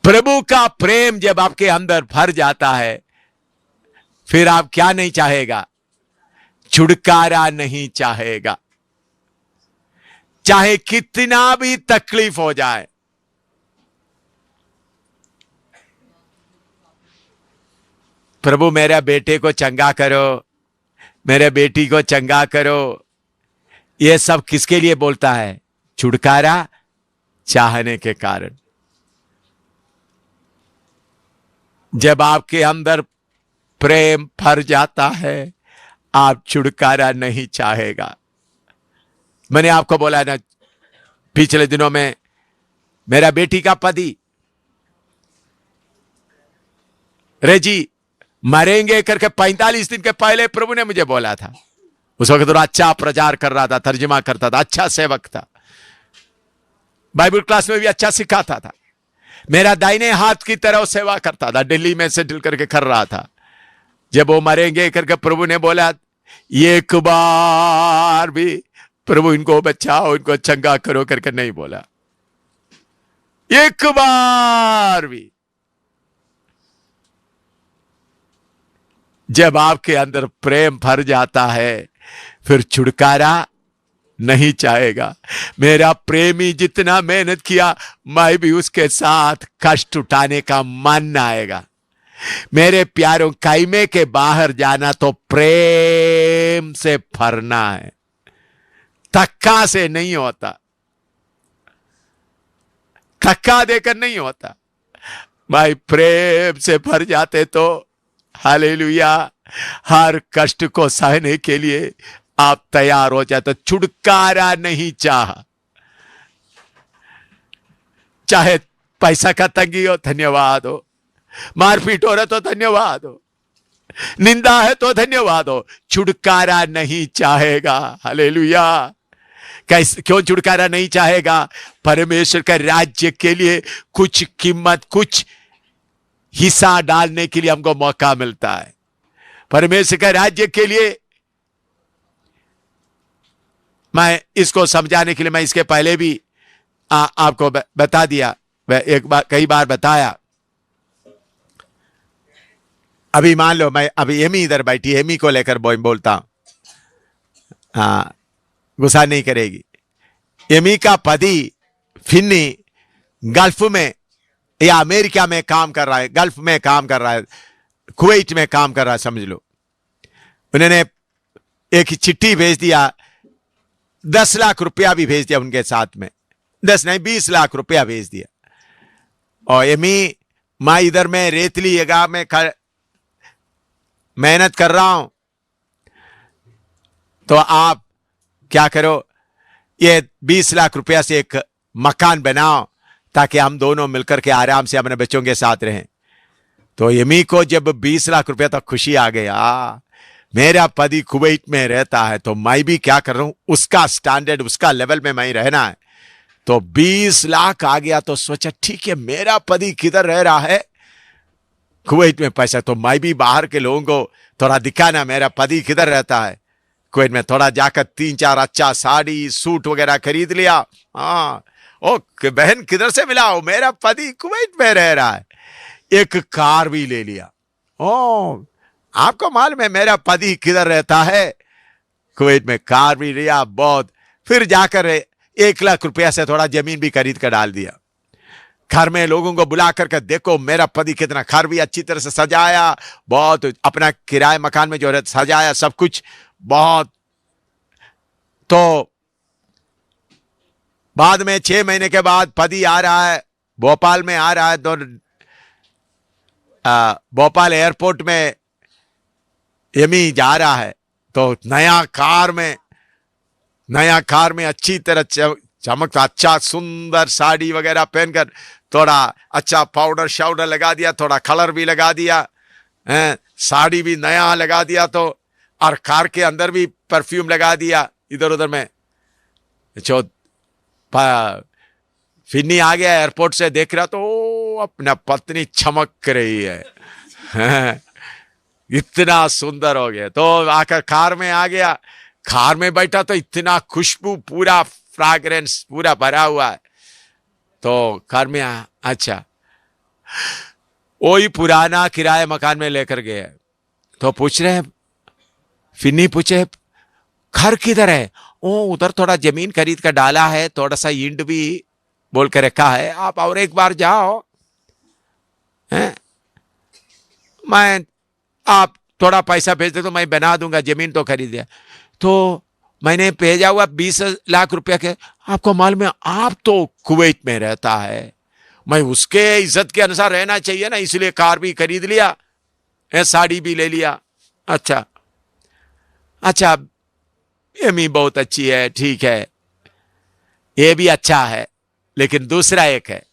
प्रभु का प्रेम जब आपके अंदर भर जाता है फिर आप क्या नहीं चाहेगा, छुटकारा नहीं चाहेगा, चाहे कितना भी तकलीफ हो जाए। प्रभु मेरे बेटे को चंगा करो, मेरे बेटी को चंगा करो, ये सब किसके लिए बोलता है, छुटकारा चाहने के कारण। जब आपके अंदर प्रेम भर जाता है आप छुटकारा नहीं चाहेगा। मैंने आपको बोला ना पिछले दिनों में, मेरा बेटी का पति रेजी मरेंगे करके 45 दिन के पहले प्रभु ने मुझे बोला था। उस वक्त तो अच्छा प्रचार कर रहा था, तर्जुमा करता था, अच्छा सेवक था, बाइबल क्लास में भी अच्छा सिखाता था, मेरा दाहिने हाथ की तरह सेवा करता था, दिल्ली में सेटल करके कर रहा था। जब वो मरेंगे करके प्रभु ने बोला, एक बार भी प्रभु इनको बचाओ, इनको चंगा करो करके नहीं बोला, एक बार भी। जब आपके अंदर प्रेम भर जाता है फिर छुटकारा नहीं चाहेगा। मेरा प्रेमी जितना मेहनत किया मैं भी उसके साथ कष्ट उठाने का मन आएगा। मेरे प्यारों, कायमे के बाहर जाना तो प्रेम से भरना है, धक्का से नहीं होता, धक्का देकर नहीं होता। भाई प्रेम से भर जाते तो हालेलुया, हर कष्ट को सहने के लिए आप तैयार हो जाते। छुटकारा नहीं चाहा, चाहे पैसा का तंगी हो धन्यवाद हो, मारपीट हो रहा तो धन्यवाद हो, निंदा है तो धन्यवाद हो, छुटकारा नहीं चाहेगा। हालेलुया। कैसे, क्यों छुटकारा नहीं चाहेगा? परमेश्वर का राज्य के लिए कुछ कीमत, कुछ हिस्सा डालने के लिए हमको मौका मिलता है। परमेश्वर का राज्य के लिए मैं इसको समझाने के लिए, मैं इसके पहले भी आपको बता दिया, एक बार कई बार बताया। अभी मान लो मैं अभी एमी इधर बैठी, एमी को लेकर बोलता हूं, हाँ गुस्सा नहीं करेगी। एमी का पति फिन्नी गल्फ में या अमेरिका में काम कर रहा है, गल्फ में काम कर रहा है, कुवैत में काम कर रहा है समझ लो। उन्होंने एक चिट्ठी भेज दिया, 10 लाख रुपया भी भेज दिया उनके साथ में, 10 नहीं 20 लाख रुपया भेज दिया। और एमी, मैं इधर में रेतली जगह में मेहनत कर रहा हूं, तो आप क्या करो, ये 20 लाख रुपया से एक मकान बनाओ ताकि हम दोनों मिलकर के आराम से अपने बच्चों के साथ रहें। तो एमी को जब 20 लाख रुपया तक खुशी आ गया, मेरा पति कुवैत में रहता है तो मैं भी क्या कर रहा हूं, उसका स्टैंडर्ड, उसका लेवल में मैं रहना है। तो 20 लाख आ गया तो सोचा ठीक है, मेरा पति किधर रह रहा है, कुवैत में पैसा, तो मैं भी बाहर के लोगों को थोड़ा दिखाना मेरा पति किधर रहता है। कुवैत में थोड़ा जाकर 3-4 अच्छा साड़ी सूट वगैरह खरीद लिया। हाँ, ओ बहन किधर से मिला हो, मेरा पति कुवैत में रह रहा है। एक कार भी ले लिया। ओ आपको मालूम है मेरा पति किधर रहता है, कुवैत में। कार भी लिया बहुत। फिर जाकर 1 लाख रुपया से थोड़ा जमीन भी खरीद कर डाल दिया। घर में लोगों को बुला करके देखो मेरा पति कितना, घर भी अच्छी तरह से सजाया, बहुत अपना किराए मकान में जो है सजाया, सब कुछ बहुत तो बाद में 6 महीने के बाद पति आ रहा है, भोपाल में आ रहा है, तो भोपाल एयरपोर्ट में यमी जा रहा है, तो नया कार में अच्छी तरह चमकता, अच्छा सुंदर साड़ी वगैरह पहनकर, थोड़ा अच्छा पाउडर शाउडर लगा दिया, थोड़ा कलर भी लगा दिया, साड़ी भी नया लगा दिया, तो और कार के अंदर भी परफ्यूम लगा दिया इधर उधर में। जो फिन्नी आ गया एयरपोर्ट से, देख रहा तो अपना पत्नी चमक रही है इतना सुंदर हो गया। तो आकर कार में आ गया, कार में बैठा तो इतना खुशबू, पूरा फ्रैग्रेंस पूरा भरा हुआ है। तो कार में अच्छा, वही पुराना किराए मकान में लेकर गए, तो पूछ रहे हैं, फिन्नी पूछे घर किधर है? ओ उधर थोड़ा जमीन खरीद कर डाला है, थोड़ा सा ईंट भी बोल के रखा है, आप और एक बार जाओ, मैं आप थोड़ा पैसा भेज दे तो मैं बना दूंगा, जमीन तो खरीद दिया। तो मैंने भेजा हुआ 20 लाख रुपया के। आपको मालूम है, आप तो कुवैत में रहता है, मैं उसके इज्जत के अनुसार रहना चाहिए ना, इसलिए कार भी खरीद लिया, साड़ी भी ले लिया। अच्छा अच्छा, यमी बहुत अच्छी है, ठीक है, ये भी अच्छा है, लेकिन दूसरा एक है,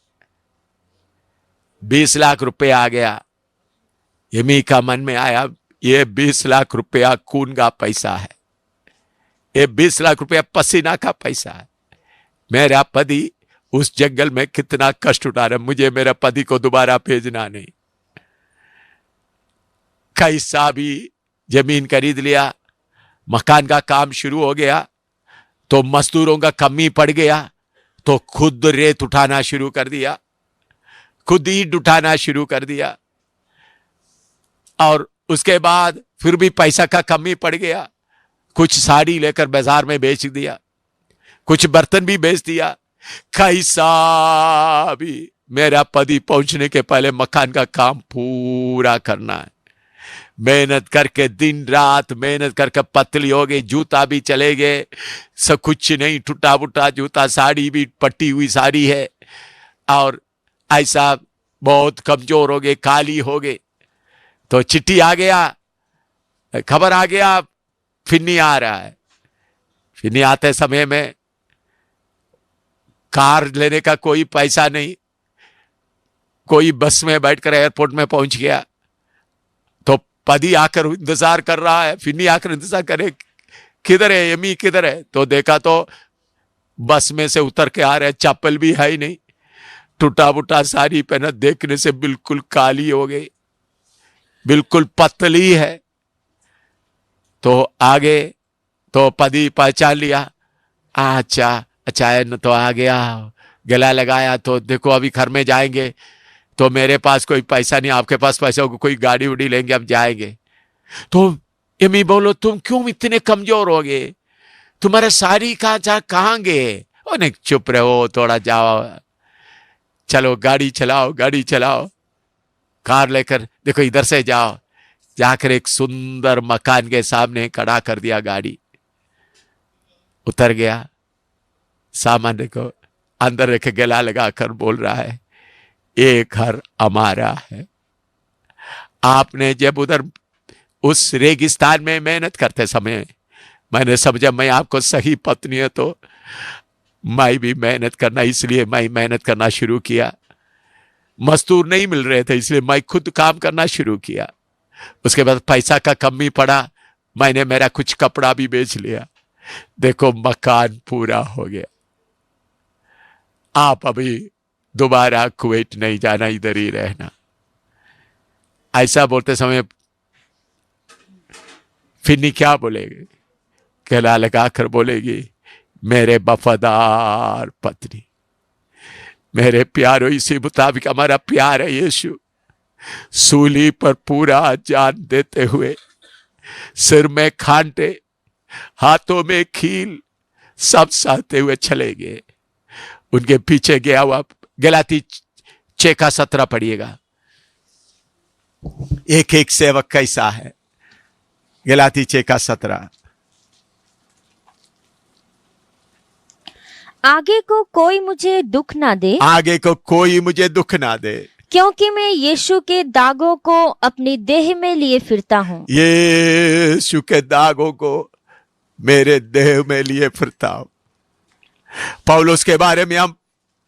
20 लाख रुपया आ गया। यमी का मन में आया, ये 20 लाख रुपया खून का पैसा है, ये 20 लाख रुपया पसीना का पैसा है। मेरा पति उस जंगल में कितना कष्ट उठा रहा है, मुझे मेरा पति को दोबारा भेजना नहीं। कैसा भी जमीन खरीद लिया, मकान का काम शुरू हो गया, तो मजदूरों का कमी पड़ गया, तो खुद रेत उठाना शुरू कर दिया, खुद ईंट उठाना शुरू कर दिया। और उसके बाद फिर भी पैसा का कमी पड़ गया, कुछ साड़ी लेकर बाजार में बेच दिया, कुछ बर्तन भी बेच दिया। कैसा भी मेरा पति पहुंचने के पहले मकान का काम पूरा करना है। मेहनत करके दिन रात मेहनत करके पतली हो गई, जूता भी चले गए, सब कुछ नहीं, टूटा फूटा जूता, साड़ी भी पट्टी हुई साड़ी है, और ऐसा बहुत कमजोर हो गए, काली हो गए। तो चिट्ठी आ गया, खबर आ गया, फिन्नी आ रहा है। फिन्नी आते समय में कार लेने का कोई पैसा नहीं, कोई बस में बैठकर एयरपोर्ट में पहुंच गया। तो पति आकर इंतजार कर रहा है, फिन्नी आकर इंतजार करे, किधर है यमी, किधर है? तो देखा तो बस में से उतर के आ रहे, चप्पल भी है ही नहीं, टूटा फूटा साड़ी पहना, देखने से बिल्कुल काली हो गई, बिल्कुल पतली है। तो आगे तो पति पहचान लिया, अच्छा अच्छा तो आ गया, गला लगाया। तो देखो अभी घर में जाएंगे तो मेरे पास कोई पैसा नहीं, आपके पास पैसा होगा, कोई गाड़ी उड़ी लेंगे, अब जाएंगे। तो यमी बोलो, तुम क्यों इतने कमजोर हो गए, तुम्हारे साड़ी कहाँ गए? ओ नहीं, चुप रहो, थोड़ा जाओ, चलो गाड़ी चलाओ, गाड़ी चलाओ, कार लेकर देखो इधर से जाओ। जाकर एक सुंदर मकान के सामने खड़ा कर दिया गाड़ी, उतर गया, सामान देखो अंदर रख के गला लगाकर बोल रहा है, ये घर हमारा है। आपने जब उधर उस रेगिस्तान में मेहनत करते समय मैंने समझा मैं आपको सही पत्नी है, तो मैं भी मेहनत करना, इसलिए मैं मेहनत करना शुरू किया। मजदूर नहीं मिल रहे थे, इसलिए मैं खुद काम करना शुरू किया। उसके बाद पैसा का कमी पड़ा, मैंने मेरा कुछ कपड़ा भी बेच लिया, देखो मकान पूरा हो गया। आप अभी दोबारा कुवैत नहीं जाना, इधर ही रहना। ऐसा बोलते समय फिन्नी क्या बोलेगी? गला लगाकर बोलेगी, मेरे वफादार पत्नी, मेरे प्यारो, इसी मुताबिक हमारा प्यार है। यीशु सूली पर पूरा जान देते हुए, सिर में खांटे, हाथों में खील, सब सहते हुए चले गए। उनके पीछे गया हुआ गलाती 6:17 पढ़िएगा। एक एक सेवक कैसा है, गलाती 6:17।
आगे को कोई मुझे दुख ना दे,
आगे को कोई मुझे दुख ना दे,
क्योंकि मैं यीशु के दागों को अपनी देह में लिए फिरता हूँ।
यीशु के दागों को मेरे देह में लिए फिरता हूं। पौलुस के बारे में हम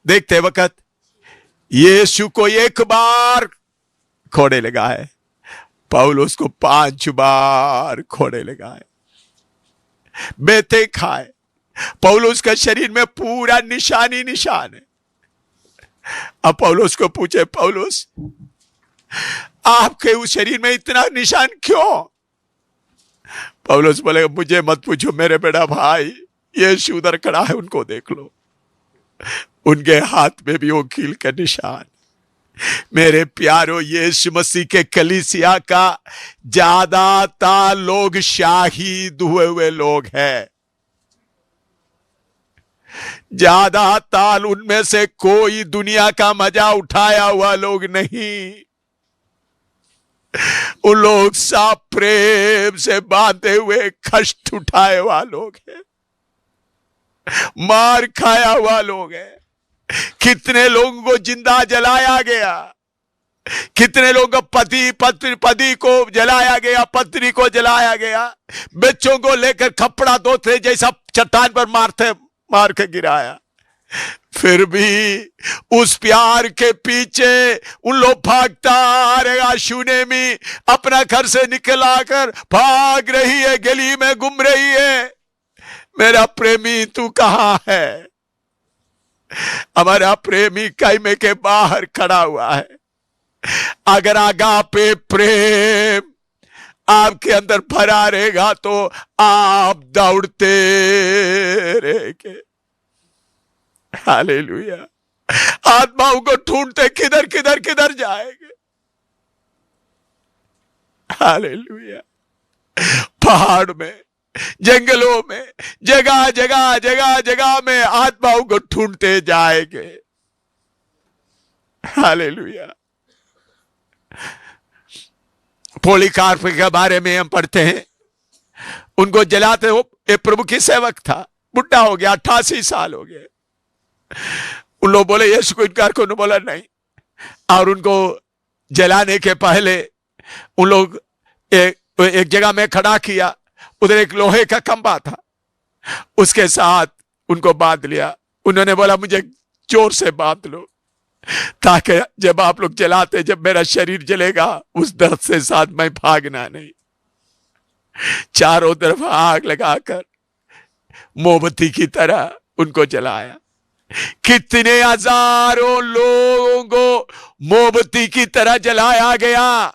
देखते वक्त यीशु को एक बार खोने लगा है, पौलुस को 5 बार खोने लगा है, बेते खाए। पौलुस का शरीर में पूरा निशान ही निशान है। अब पौलुस को पूछे, पौलुस आपके उस शरीर में इतना निशान क्यों? पौलुस बोले, मुझे मत पूछो मेरे बड़ा भाई, यीशु उधर खड़ा है, उनको देख लो, उनके हाथ में भी वो कील का निशान। मेरे प्यारो, यीशु मसीह के कलीसिया का ज्यादातर लोग शहीद हुए हुए लोग हैं। ज्यादातर उनमें से कोई दुनिया का मजा उठाया हुआ लोग नहीं। उन लोग सब प्रेम से बांधे हुए कष्ट उठाए हुआ लोग हैं, मार खाया हुआ लोग हैं। कितने लोगों को जिंदा जलाया गया, कितने लोगों को पति को जलाया गया, पत्नी को जलाया गया, बच्चों को लेकर कपड़ा धोते जैसा चट्टान पर मार के गिराया। फिर भी उस प्यार के पीछे उन लोग भागता रहेगा। शूनेमी अपना घर से निकला कर भाग रही है, गली में घूम रही है, मेरा प्रेमी तू कहां है? हमारा प्रेमी कैमे के बाहर खड़ा हुआ है। अगर आगापे प्रेम आपके अंदर भरा रहेगा तो आप दौड़ते रहेंगे। हालेलुया। आत्माओं को ढूंढते किधर किधर किधर जाएंगे। हालेलुया। पहाड़ में, जंगलों में, जगह जगह जगह जगह में आत्माओं को ढूंढते जाएंगे। हालेलुया। पॉलीकार्प के बारे में हम पढ़ते हैं, उनको जलाते हो, ये प्रभु की सेवक था, बुढ़ा हो गया, 88 साल हो गए। उन लोग बोले यीशु को इनकार करो, उन्होंने बोला नहीं। और उनको जलाने के पहले उन लोग एक जगह में खड़ा किया, उधर एक लोहे का खंबा था, उसके साथ उनको बांध लिया। उन्होंने बोला मुझे जोर से बांध लो, ताकि जब आप लोग जलाते, जब मेरा शरीर जलेगा उस दर्द से साथ मैं भागना नहीं। चारों तरफ आग लगाकर मोमबत्ती की तरह उनको जलाया। कितने हजारों लोगों को मोमबत्ती की तरह जलाया गया।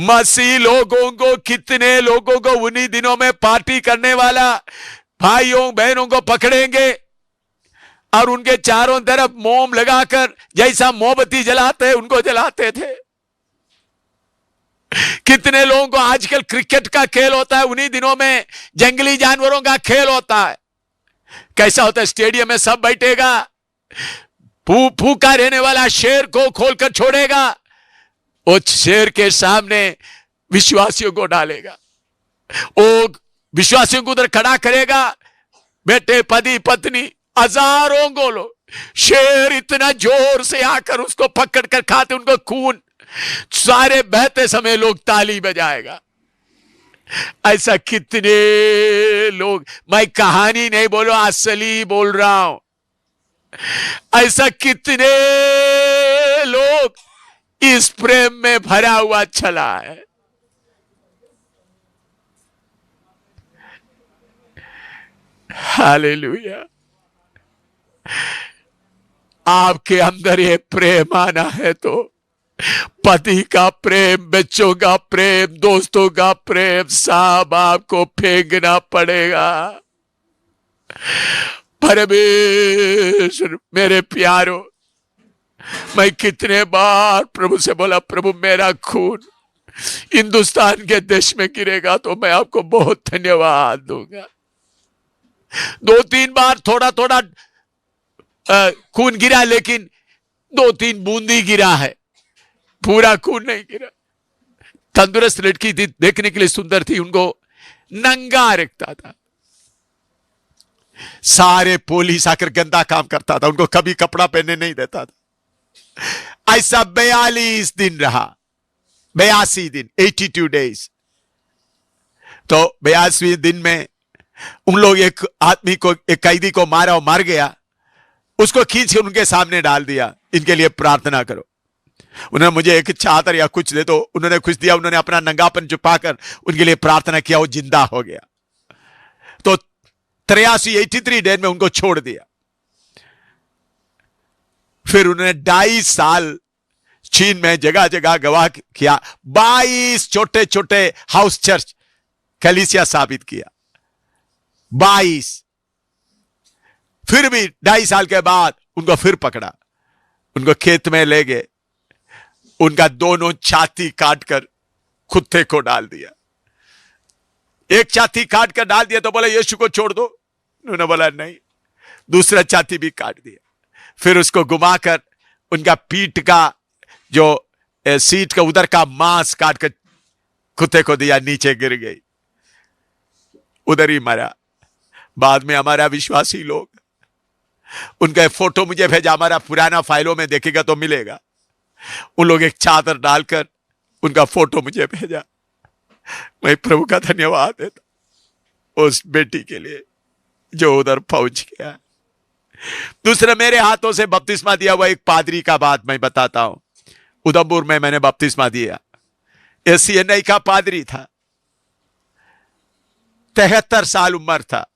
मसीह लोगों को, कितने लोगों को उन्हीं दिनों में पार्टी करने वाला भाइयों बहनों को पकड़ेंगे और उनके चारों तरफ मोम लगाकर जैसा मोमबत्ती जलाते उनको जलाते थे। कितने लोगों को आजकल क्रिकेट का खेल होता है, उन्हीं दिनों में जंगली जानवरों का खेल होता है। कैसा होता है? स्टेडियम में सब बैठेगा, भूखा रहने वाला शेर को खोलकर छोड़ेगा, उस शेर के सामने विश्वासियों को डालेगा, वो विश्वासियों को उधर खड़ा करेगा, बेटे पति पत्नी हजारों को लो, शेर इतना जोर से आकर उसको पकड़ कर खाते, उनको खून सारे बहते समय लोग ताली बजाएगा। ऐसा कितने लोग, मैं कहानी नहीं बोलो, असली बोल रहा हूं, ऐसा कितने लोग इस प्रेम में भरा हुआ चला है। हालेलुया। आपके अंदर ये प्रेम आना है तो पति का प्रेम, बच्चों का प्रेम, दोस्तों का प्रेम सब आपको फेंकना पड़ेगा। परमेश्वर मेरे प्यारो, मैं कितने बार प्रभु से बोला, प्रभु मेरा खून हिंदुस्तान के देश में गिरेगा तो मैं आपको बहुत धन्यवाद दूंगा। 2-3 बार थोड़ा थोड़ा खून गिरा, लेकिन 2-3 बूंदी गिरा है, पूरा खून नहीं गिरा। तंदुरुस्त लड़की थी, देखने के लिए सुंदर थी, उनको नंगा रखता था। सारे पुलिस आकर गंदा काम करता था, उनको कभी कपड़ा पहनने नहीं देता था। ऐसा 42 दिन रहा, 82 दिन, 82 डेज। तो 82वें दिन में उन लोग एक आदमी को, एक कैदी को मारा और मार गया, उसको खींच के उनके सामने डाल दिया, इनके लिए प्रार्थना करो। उन्होंने मुझे एक चादर या कुछ दे दो, उन्होंने कुछ दिया, उन्होंने अपना नंगापन छुपाकर उनके लिए प्रार्थना किया, वो जिंदा हो गया। तो 83 डेज में उनको छोड़ दिया। फिर उन्होंने 2.5 साल चीन में जगह जगह गवाह किया, 22 छोटे छोटे हाउस चर्च, कलीसिया स्थापित किया, 22। फिर भी 2.5 साल के बाद उनको फिर पकड़ा, उनको खेत में ले गए, उनका दोनों छाती काटकर कुत्ते को डाल दिया। एक छाती काट कर डाल दिया तो बोला यीशु को छोड़ दो, उन्होंने बोला नहीं, दूसरा छाती भी काट दिया। फिर उसको घुमाकर उनका पीठ का जो सीट का उधर का मांस काट कर कुत्ते को दिया, नीचे गिर गई, उधर ही मरा। बाद में हमारा विश्वासी लोग, उनका फोटो मुझे भेजा, हमारा पुराना फाइलों में देखेगा तो मिलेगा। उन लोग एक चादर डालकर उनका फोटो मुझे भेजा। मैं प्रभु का धन्यवाद देता उस बेटी के लिए जो उधर पहुंच गया। दूसरा, मेरे हाथों से बपतिस्मा दिया हुआ एक पादरी का बात मैं बताता हूं। उधमपुर में मैंने बपतिस्मा दिया, CNI का पादरी था, 73 साल उम्र था।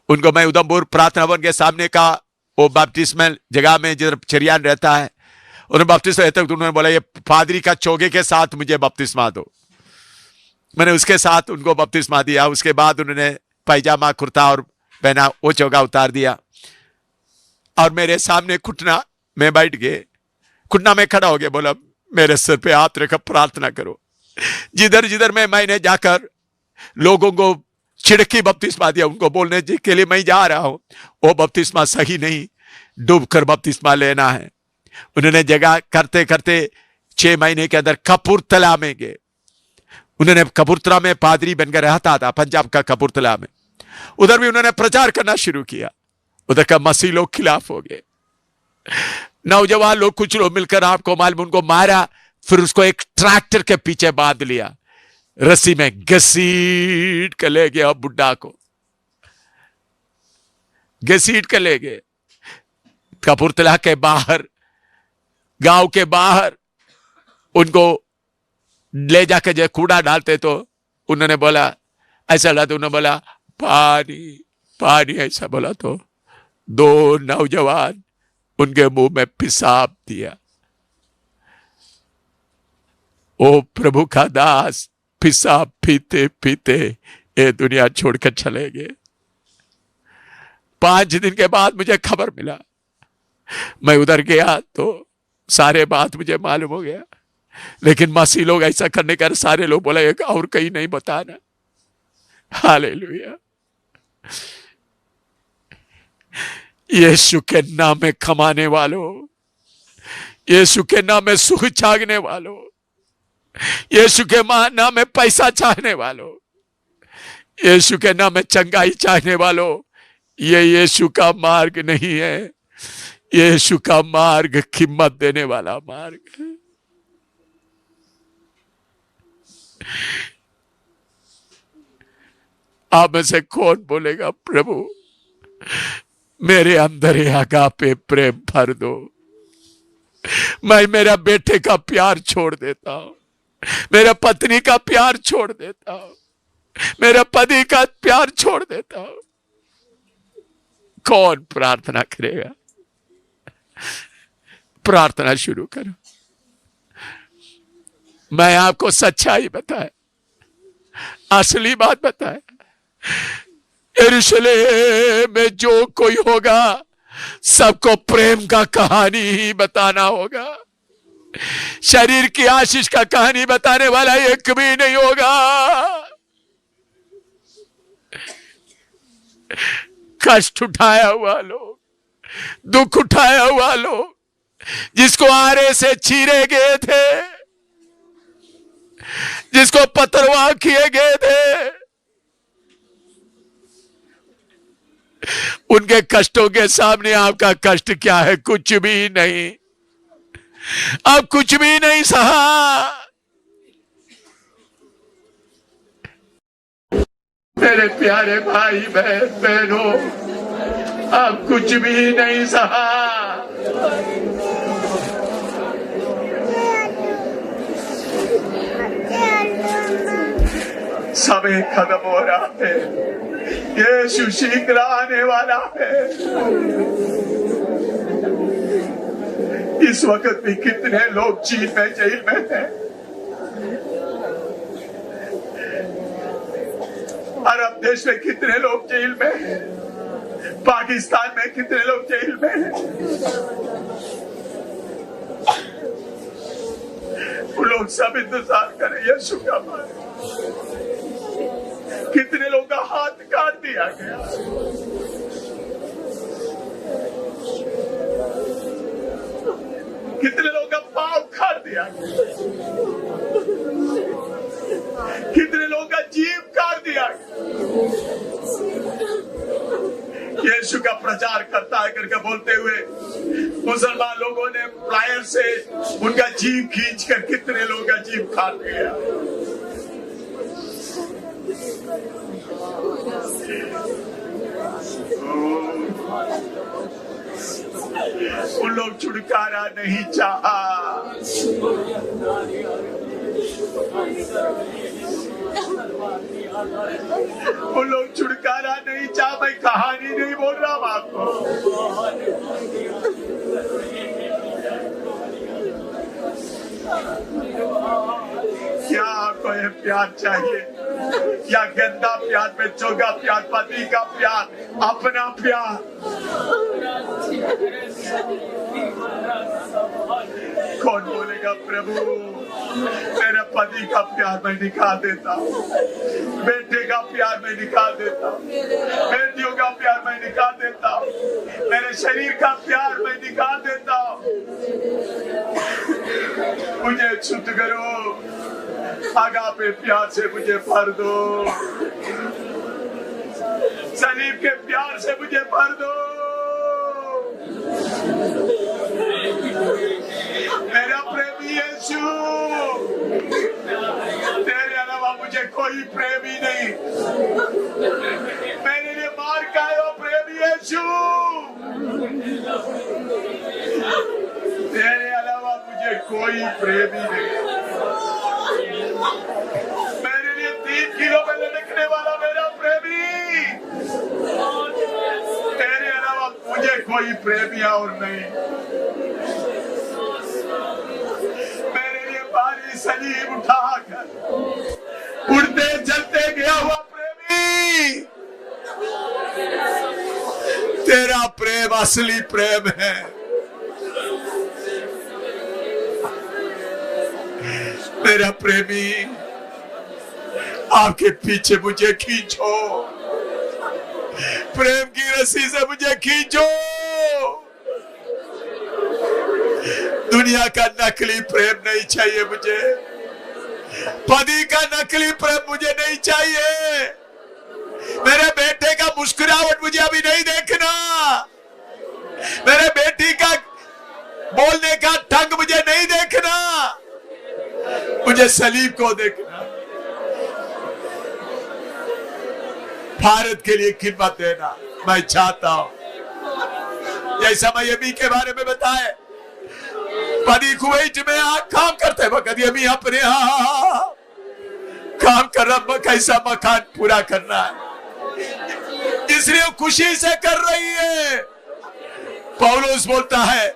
उनको मैं उधमपुर प्रार्थना भवन के सामने का वो बपतिस्मा जगह में जिधर चरियान रहता है, उन्होंने बपतिस्मा तक, तो उन्होंने बोला ये पादरी का चोगे के साथ मुझे बपतिस्मा दो। मैंने उसके साथ उनको बपतिस्मा दिया। उसके बाद उन्होंने पैजामा कुर्ता और पहना, वो चोगा उतार दिया और मेरे सामने घुटना में बैठ गए, घुटना में खड़ा हो गया, बोला मेरे सिर पे हाथ रखकर प्रार्थना करो। जिधर जिधर मैंने जाकर लोगों को छिड़की बपतिस्मा दिया, उनको बोलने के लिए मैं जा रहा हूं वो बपतिस्मा सही नहीं, डूब कर बपतिस्मा लेना है। उन्होंने जगह करते करते 6 महीने के अंदर कपूरथला में गए। उन्होंने कपूरथला में पादरी बनकर रहता था, पंजाब का कपूरथला में। उधर भी उन्होंने प्रचार करना शुरू किया। उधर का मसीह लोग खिलाफ हो गए, नौजवान लोग, कुछ लोग मिलकर आपको मालूम उनको मारा। फिर उसको एक ट्रैक्टर के पीछे बांध लिया, रस्सी में घसीट कर ले गया, बुड्ढा को घसीट कर ले गए। कपूरथला के बाहर, गांव के बाहर उनको ले जाकर जब कूड़ा डालते तो उन्होंने बोला, ऐसा लगा, उन्होंने बोला पानी पानी, ऐसा बोला तो 2 नौजवान उनके मुंह में पेशाब दिया। ओ प्रभु का दास पेशाब पीते पीते ये दुनिया छोड़कर चले गए। 5 दिन के बाद मुझे खबर मिला, मैं उधर गया तो सारे बात मुझे मालूम हो गया। लेकिन मसीह लोग ऐसा करने का सारे लोग बोला एक और कहीं नहीं बताना। हालेलुया। यीशु के नाम में कमाने वालों, यीशु के नाम में सुख चाहने वालों, यीशु के नाम में पैसा चाहने वालों, यीशु के नाम में चंगाई चाहने वालों, ये यीशु का मार्ग नहीं है। यीशु का मार्ग कीमत देने वाला मार्ग है। आप में से कौन बोलेगा प्रभु मेरे अंदर ये अगापे प्रेम भर दो, मैं मेरा बेटे का प्यार छोड़ देता हूं, मेरा पत्नी का प्यार छोड़ देता हूं, मेरा पति का प्यार छोड़ देता हूं। कौन प्रार्थना करेगा? प्रार्थना शुरू करो। मैं आपको सच्चाई बताए, असली बात बताए। यरूशलेम में जो कोई होगा सबको प्रेम का कहानी ही बताना होगा। शरीर की आशीष का कहानी बताने वाला एक भी नहीं होगा। कष्ट उठाया हुआ लोग, दुख उठाया हुआ लोग, जिसको आरे से चीरे गए थे, जिसको पथरवाह किए गए थे, उनके कष्टों के सामने आपका कष्ट क्या है? कुछ भी नहीं। अब कुछ भी नहीं सहा। मेरे प्यारे भाई बहनों, अब कुछ भी नहीं सहा। समय खत्म हो रहा है। यीशु शीघ्र आने वाला है। इस वक्त भी कितने लोग चीन में जेल में हैं, अरब देश में कितने लोग जेल में हैं, पाकिस्तान में कितने लोग जेल में हैं। वो लोग सब इंतजार करें यीशु का। कितने लोगों का हाथ काट दिया गया, कितने लोगों का पांव काट दिया गया, कितने लोगों का जीव काट दिया गया। यीशु का प्रचार करता है करके बोलते हुए मुसलमान लोगों ने प्लायर से उनका जीव खींचकर कितने लोगों का जीव काट दिया। उन लोग छुटकारा नहीं चाहा। उन लोग छुटकारा नहीं चाहा। मैं कहानी नहीं बोल रहा हूं आपको। क्या आपको ये प्यार चाहिए? या गंदा प्यार, बच्चों का प्यार, पति का प्यार, अपना प्यार? कौन बोलेगा प्रभु मेरे पति का प्यार मैं निकाल देता हूँ, बेटे का प्यार मैं निकाल देता हूँ, बेटियों का प्यार मैं निकाल देता हूँ, मेरे शरीर का प्यार मैं निकाल देता हूँ। मुझे शुद्ध करो, आगापे प्यार से मुझे भर दो, सलीब के प्यार से मुझे भर दो। मेरा प्रेमी यीशु, तेरे अलावा मुझे कोई प्रेमी नहीं। मेरे लिए मार का है वो प्रेमी यीशु, तेरे अलावा मुझे कोई प्रेमी नहीं। मेरे लिए 3 किलो में लटकने वाला मेरा प्रेमी, तेरे अलावा मुझे कोई प्रेमी और नहीं। मेरे लिए भारी सलीब उठाकर उड़ते चलते गया हुआ प्रेमी, तेरा प्रेम असली प्रेम है। मेरा प्रेमी, आपके पीछे मुझे खींचो, प्रेम की रस्सी से मुझे खींचो। दुनिया का नकली प्रेम नहीं चाहिए मुझे, पति का नकली प्रेम मुझे नहीं चाहिए, मेरे बेटे का मुस्कुराहट मुझे अभी नहीं देखना, मेरे बेटी का बोलने का ढंग मुझे नहीं देखना, मुझे सलीब को देखना। भारत के लिए खिदमत देना मैं चाहता हूं। जैसा मैं यमी के बारे में बताए, पति कुवैत में काम करते वक्त यमी अपने काम कर रहा, कैसा मकान पूरा करना है, इसलिए खुशी से कर रही है। पौलुस बोलता है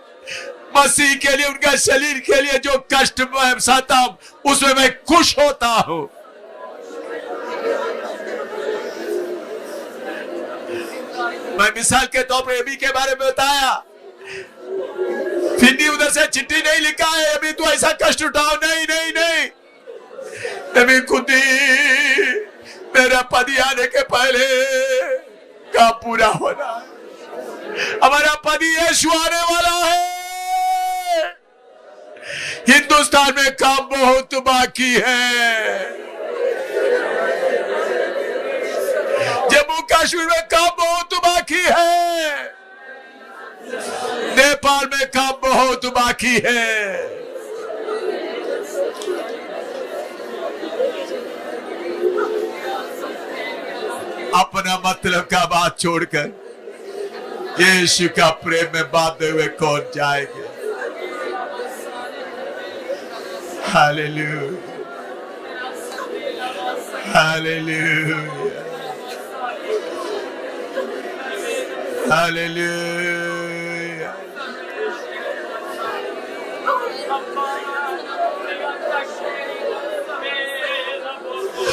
मसीह के लिए, उनका शरीर के लिए जो कष्ट मैं सहता हूं उसमें मैं खुश होता हूं। मैं मिसाल के तौर पर एबी के बारे में बताया, फिर उधर से चिट्ठी नहीं लिखा है अभी तो ऐसा कष्ट उठाओ, नहीं नहीं नहीं, अभी खुद ही मेरा पति आने के पहले काम पूरा होना है। हमारा पति यीशु आने वाला है। हिंदुस्तान में काम बहुत बाकी है। जम्मू कश्मीर में काम बहुत बाकी है, नेपाल में काम बहुत बाकी है। अपना मतलब का बात छोड़कर यीशु का प्रेम में बांधे हुए कौन जाएंगे? Hallelujah, hallelujah, hallelujah,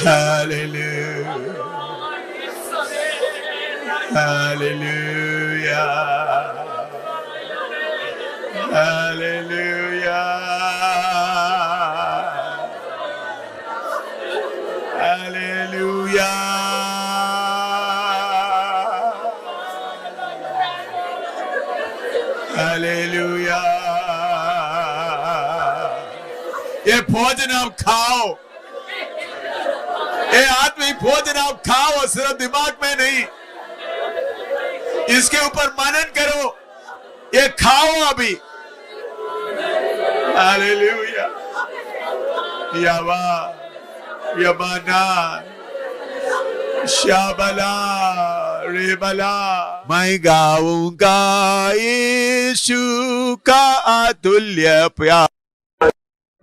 hallelujah, hallelujah, hallelujah, hallelujah, hallelujah. ये भोजन आप खाओ, ये आत्मिक भोजन आप खाओ, सिर्फ दिमाग में नहीं, इसके ऊपर मनन करो, ये खाओ अभी। हालेलुया, यावा यमाना शाबला रेबला। मैं गाऊंगा यीशु का अतुल्य प्यार,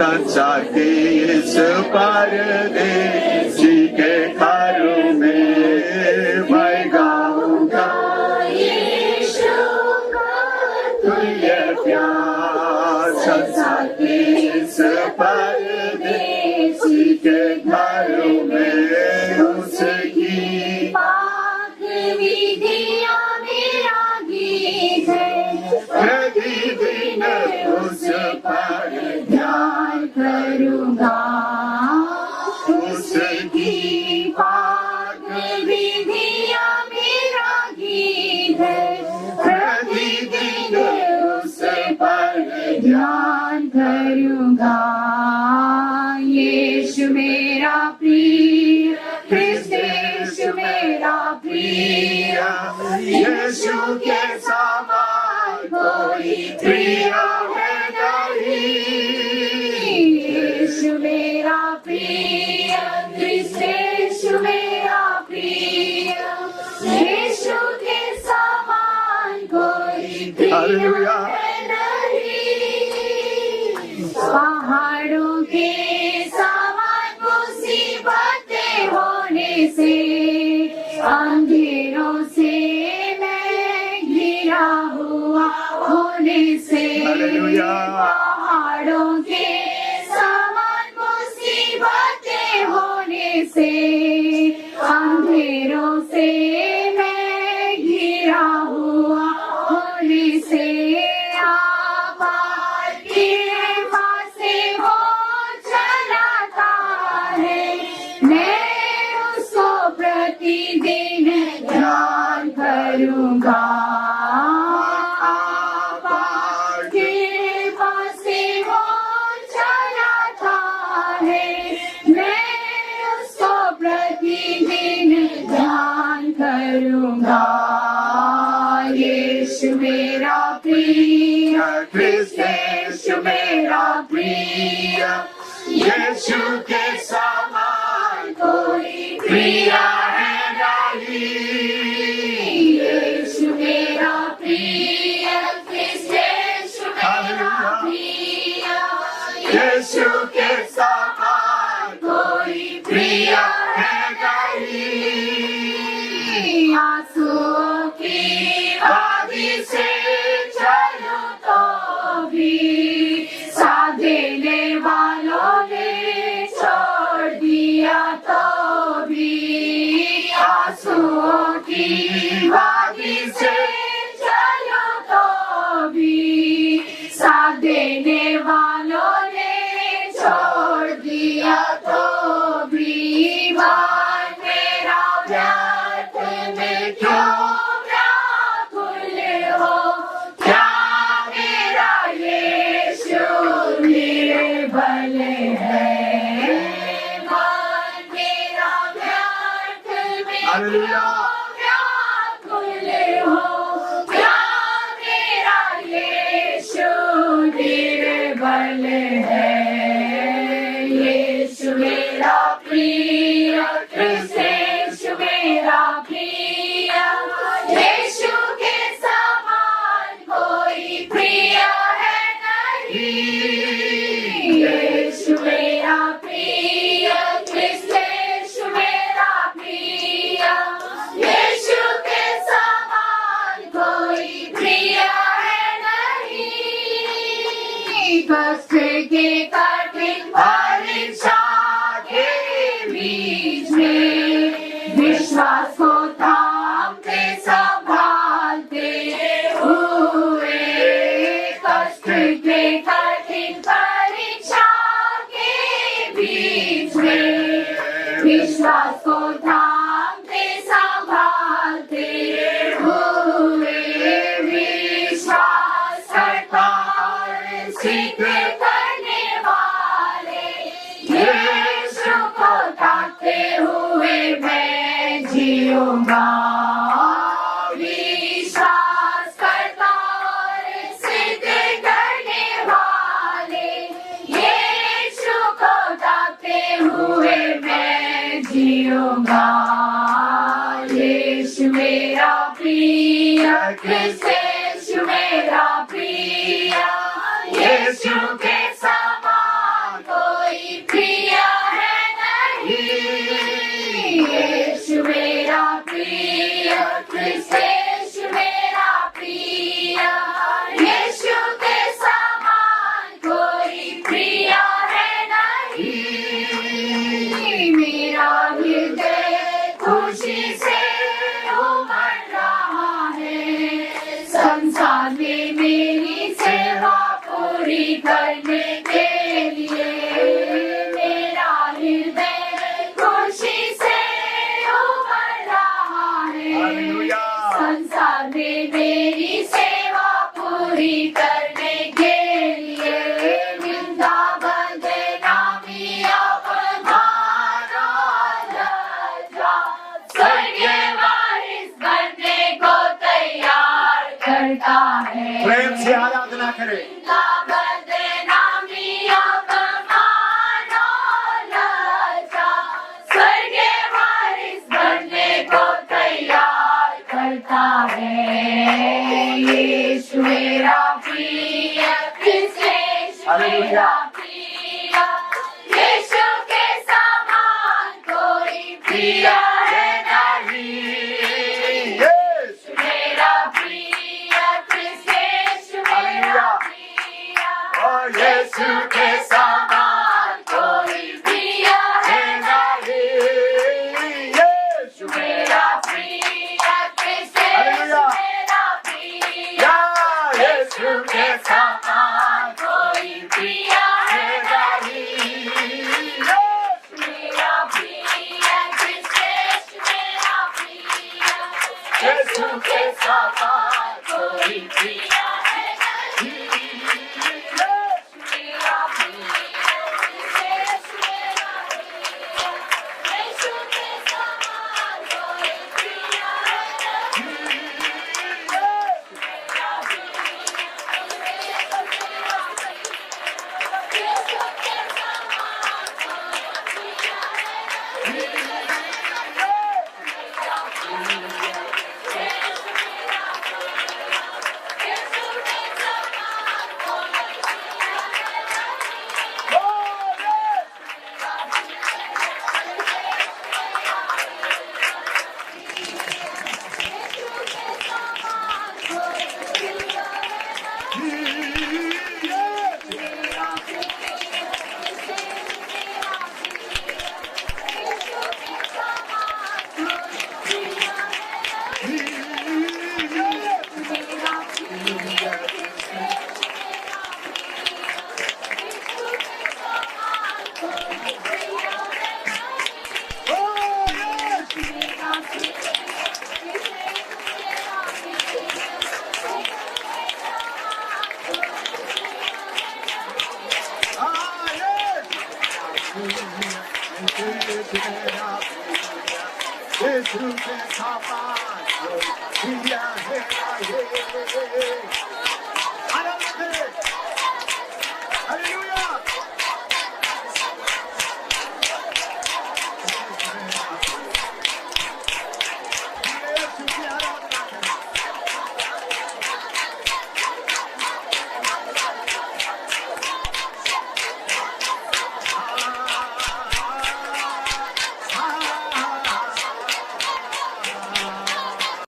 संसार के इस परदेसी के घरों में। मैं गाऊंगा यीशु का अतुल्य प्यार, संसार के इस परदेसी के घरों में। उसकी पाक विधियां मेरा गीत है, प्रतिदिन उस पर ध्यान करूंगा। उसकी पाक विधियां मेरा गीत है, प्रतिदिन उस पर ध्यान करूंगा। यीशु मेरा प्रिय, ख्रिस्त यीशु मेरा प्रिय, यीशु के समान कोई प्रिय है नहीं। यीशु मेरा प्रिय, ख्रिस्त यीशु मेरा प्रिय, यीशु के समान कोई प्रिय है नहीं। पहाड़ों के समान मुसीबतें होने से, अंधेरों से मैं घिरा हुआ होने से, पहाड़ों के समान मुसीबतें होने से, अंधेरों से मैं घिरा हुआ होने से, प्रतिदिन ध्यान करूंगा। कृपा से वो चलाता है, मैं उसको प्रतिदिन ध्यान करूंगा। यीशु मेरा प्रिय, ख्रिस्त यीशु मेरा प्रिय, यीशु के समान कोई प्रिय है नहीं। यीशु मेरा प्रिय, ख्रिस्त यीशु मेरा प्रिय, यीशु के समान कोई प्रिय है नहीं। आंसुओं की वादी से चलूं तो भी, साथ देने वालों ने छोड़ दिया तो भी, आंसुओं की वादी से चलो तो भी, साथ देने वालों ने छोड़ दिया तो भी। मान मेरा व्यर्थ में क्यों व्याकुल हो, क्या मेरा यीशु निर्बल है। मान मेरा व्यर्थ में क्यों व्याकुल
मेरा प्रिय, यीशु के समान कोई प्रिय है नहीं। यीशु मेरा प्रिय, कृष्ण यीशु मेरा प्रिय, यीशु के समान कोई प्रिय है नहीं। कष्ट के कठिन परीक्षा के बीच में विश्वास को थामते संभालते हुए, कष्ट के कठिन परीक्षा के बीच में विश्वास को थामते संभालते हुए, विश्वास करता और सिद्ध करने वाले यीशु को ताकते हुए मैं जीऊंगा। विश्वास करता और सिद्ध करने वाले यीशु को ताकते हुए मैं जीऊंगा। यीशु मेरा प्रिय, कृष्ण यीशु मेरा प्रिय, यीशु के समान कोई प्रिय है नहीं। यीशु मेरा प्रिय, कृष्ण यीशु मेरा प्रिय, यीशु के समान कोई प्रिय है नहीं। मेरा हृदय खुशी से उमड़ रहा है, संसार में मेरी सेवा पूरी करने के लिए। मेरा हृदय खुशी से उमड़ रहा है, संसार में मेरी सेवा पूरी करने के लिए। निंदा बदनामी अपमान और लज्जा स्वर्गीय वारिस बनने को तैयार करता है।
प्रेम से आराधना करें।
निंदा बदनामी अपमान और लज्जा स्वर्गीय वारिस बनने को तैयार करता है। यीशु मेरा प्रिय, कृष्ण यीशु मेरा प्रिय, यीशु के समान कोई प्रिय है नहीं।
यीशु
मेरा प्रिय, कृष्ण यीशु मेरा प्रिय,
और यीशु के
समान कोई प्रिय है नहीं।
यीशु
मेरा प्रिय, कृष्ण यीशु मेरा प्रिय, यीशु के समान कोई प्रिय है नहीं। मेरा प्रिय, कृष्ण यीशु मेरा प्रिय, यीशु के समान कोई प्रिय है नहीं। मेरा प्रिय, कृष्ण यीशु मेरा प्रिय, यीशु के समान कोई प्रिय है नहीं। मेरा प्रिय, कृष्ण यीशु मेरा प्रिय, यीशु के समान कोई प्रिय है नहीं। मेरा प्रिय, कृष्ण यीशु मेरा प्रिय, यीशु के समान कोई प्रिय है नहीं।
यीशु के समान कोई प्रिय है नहीं।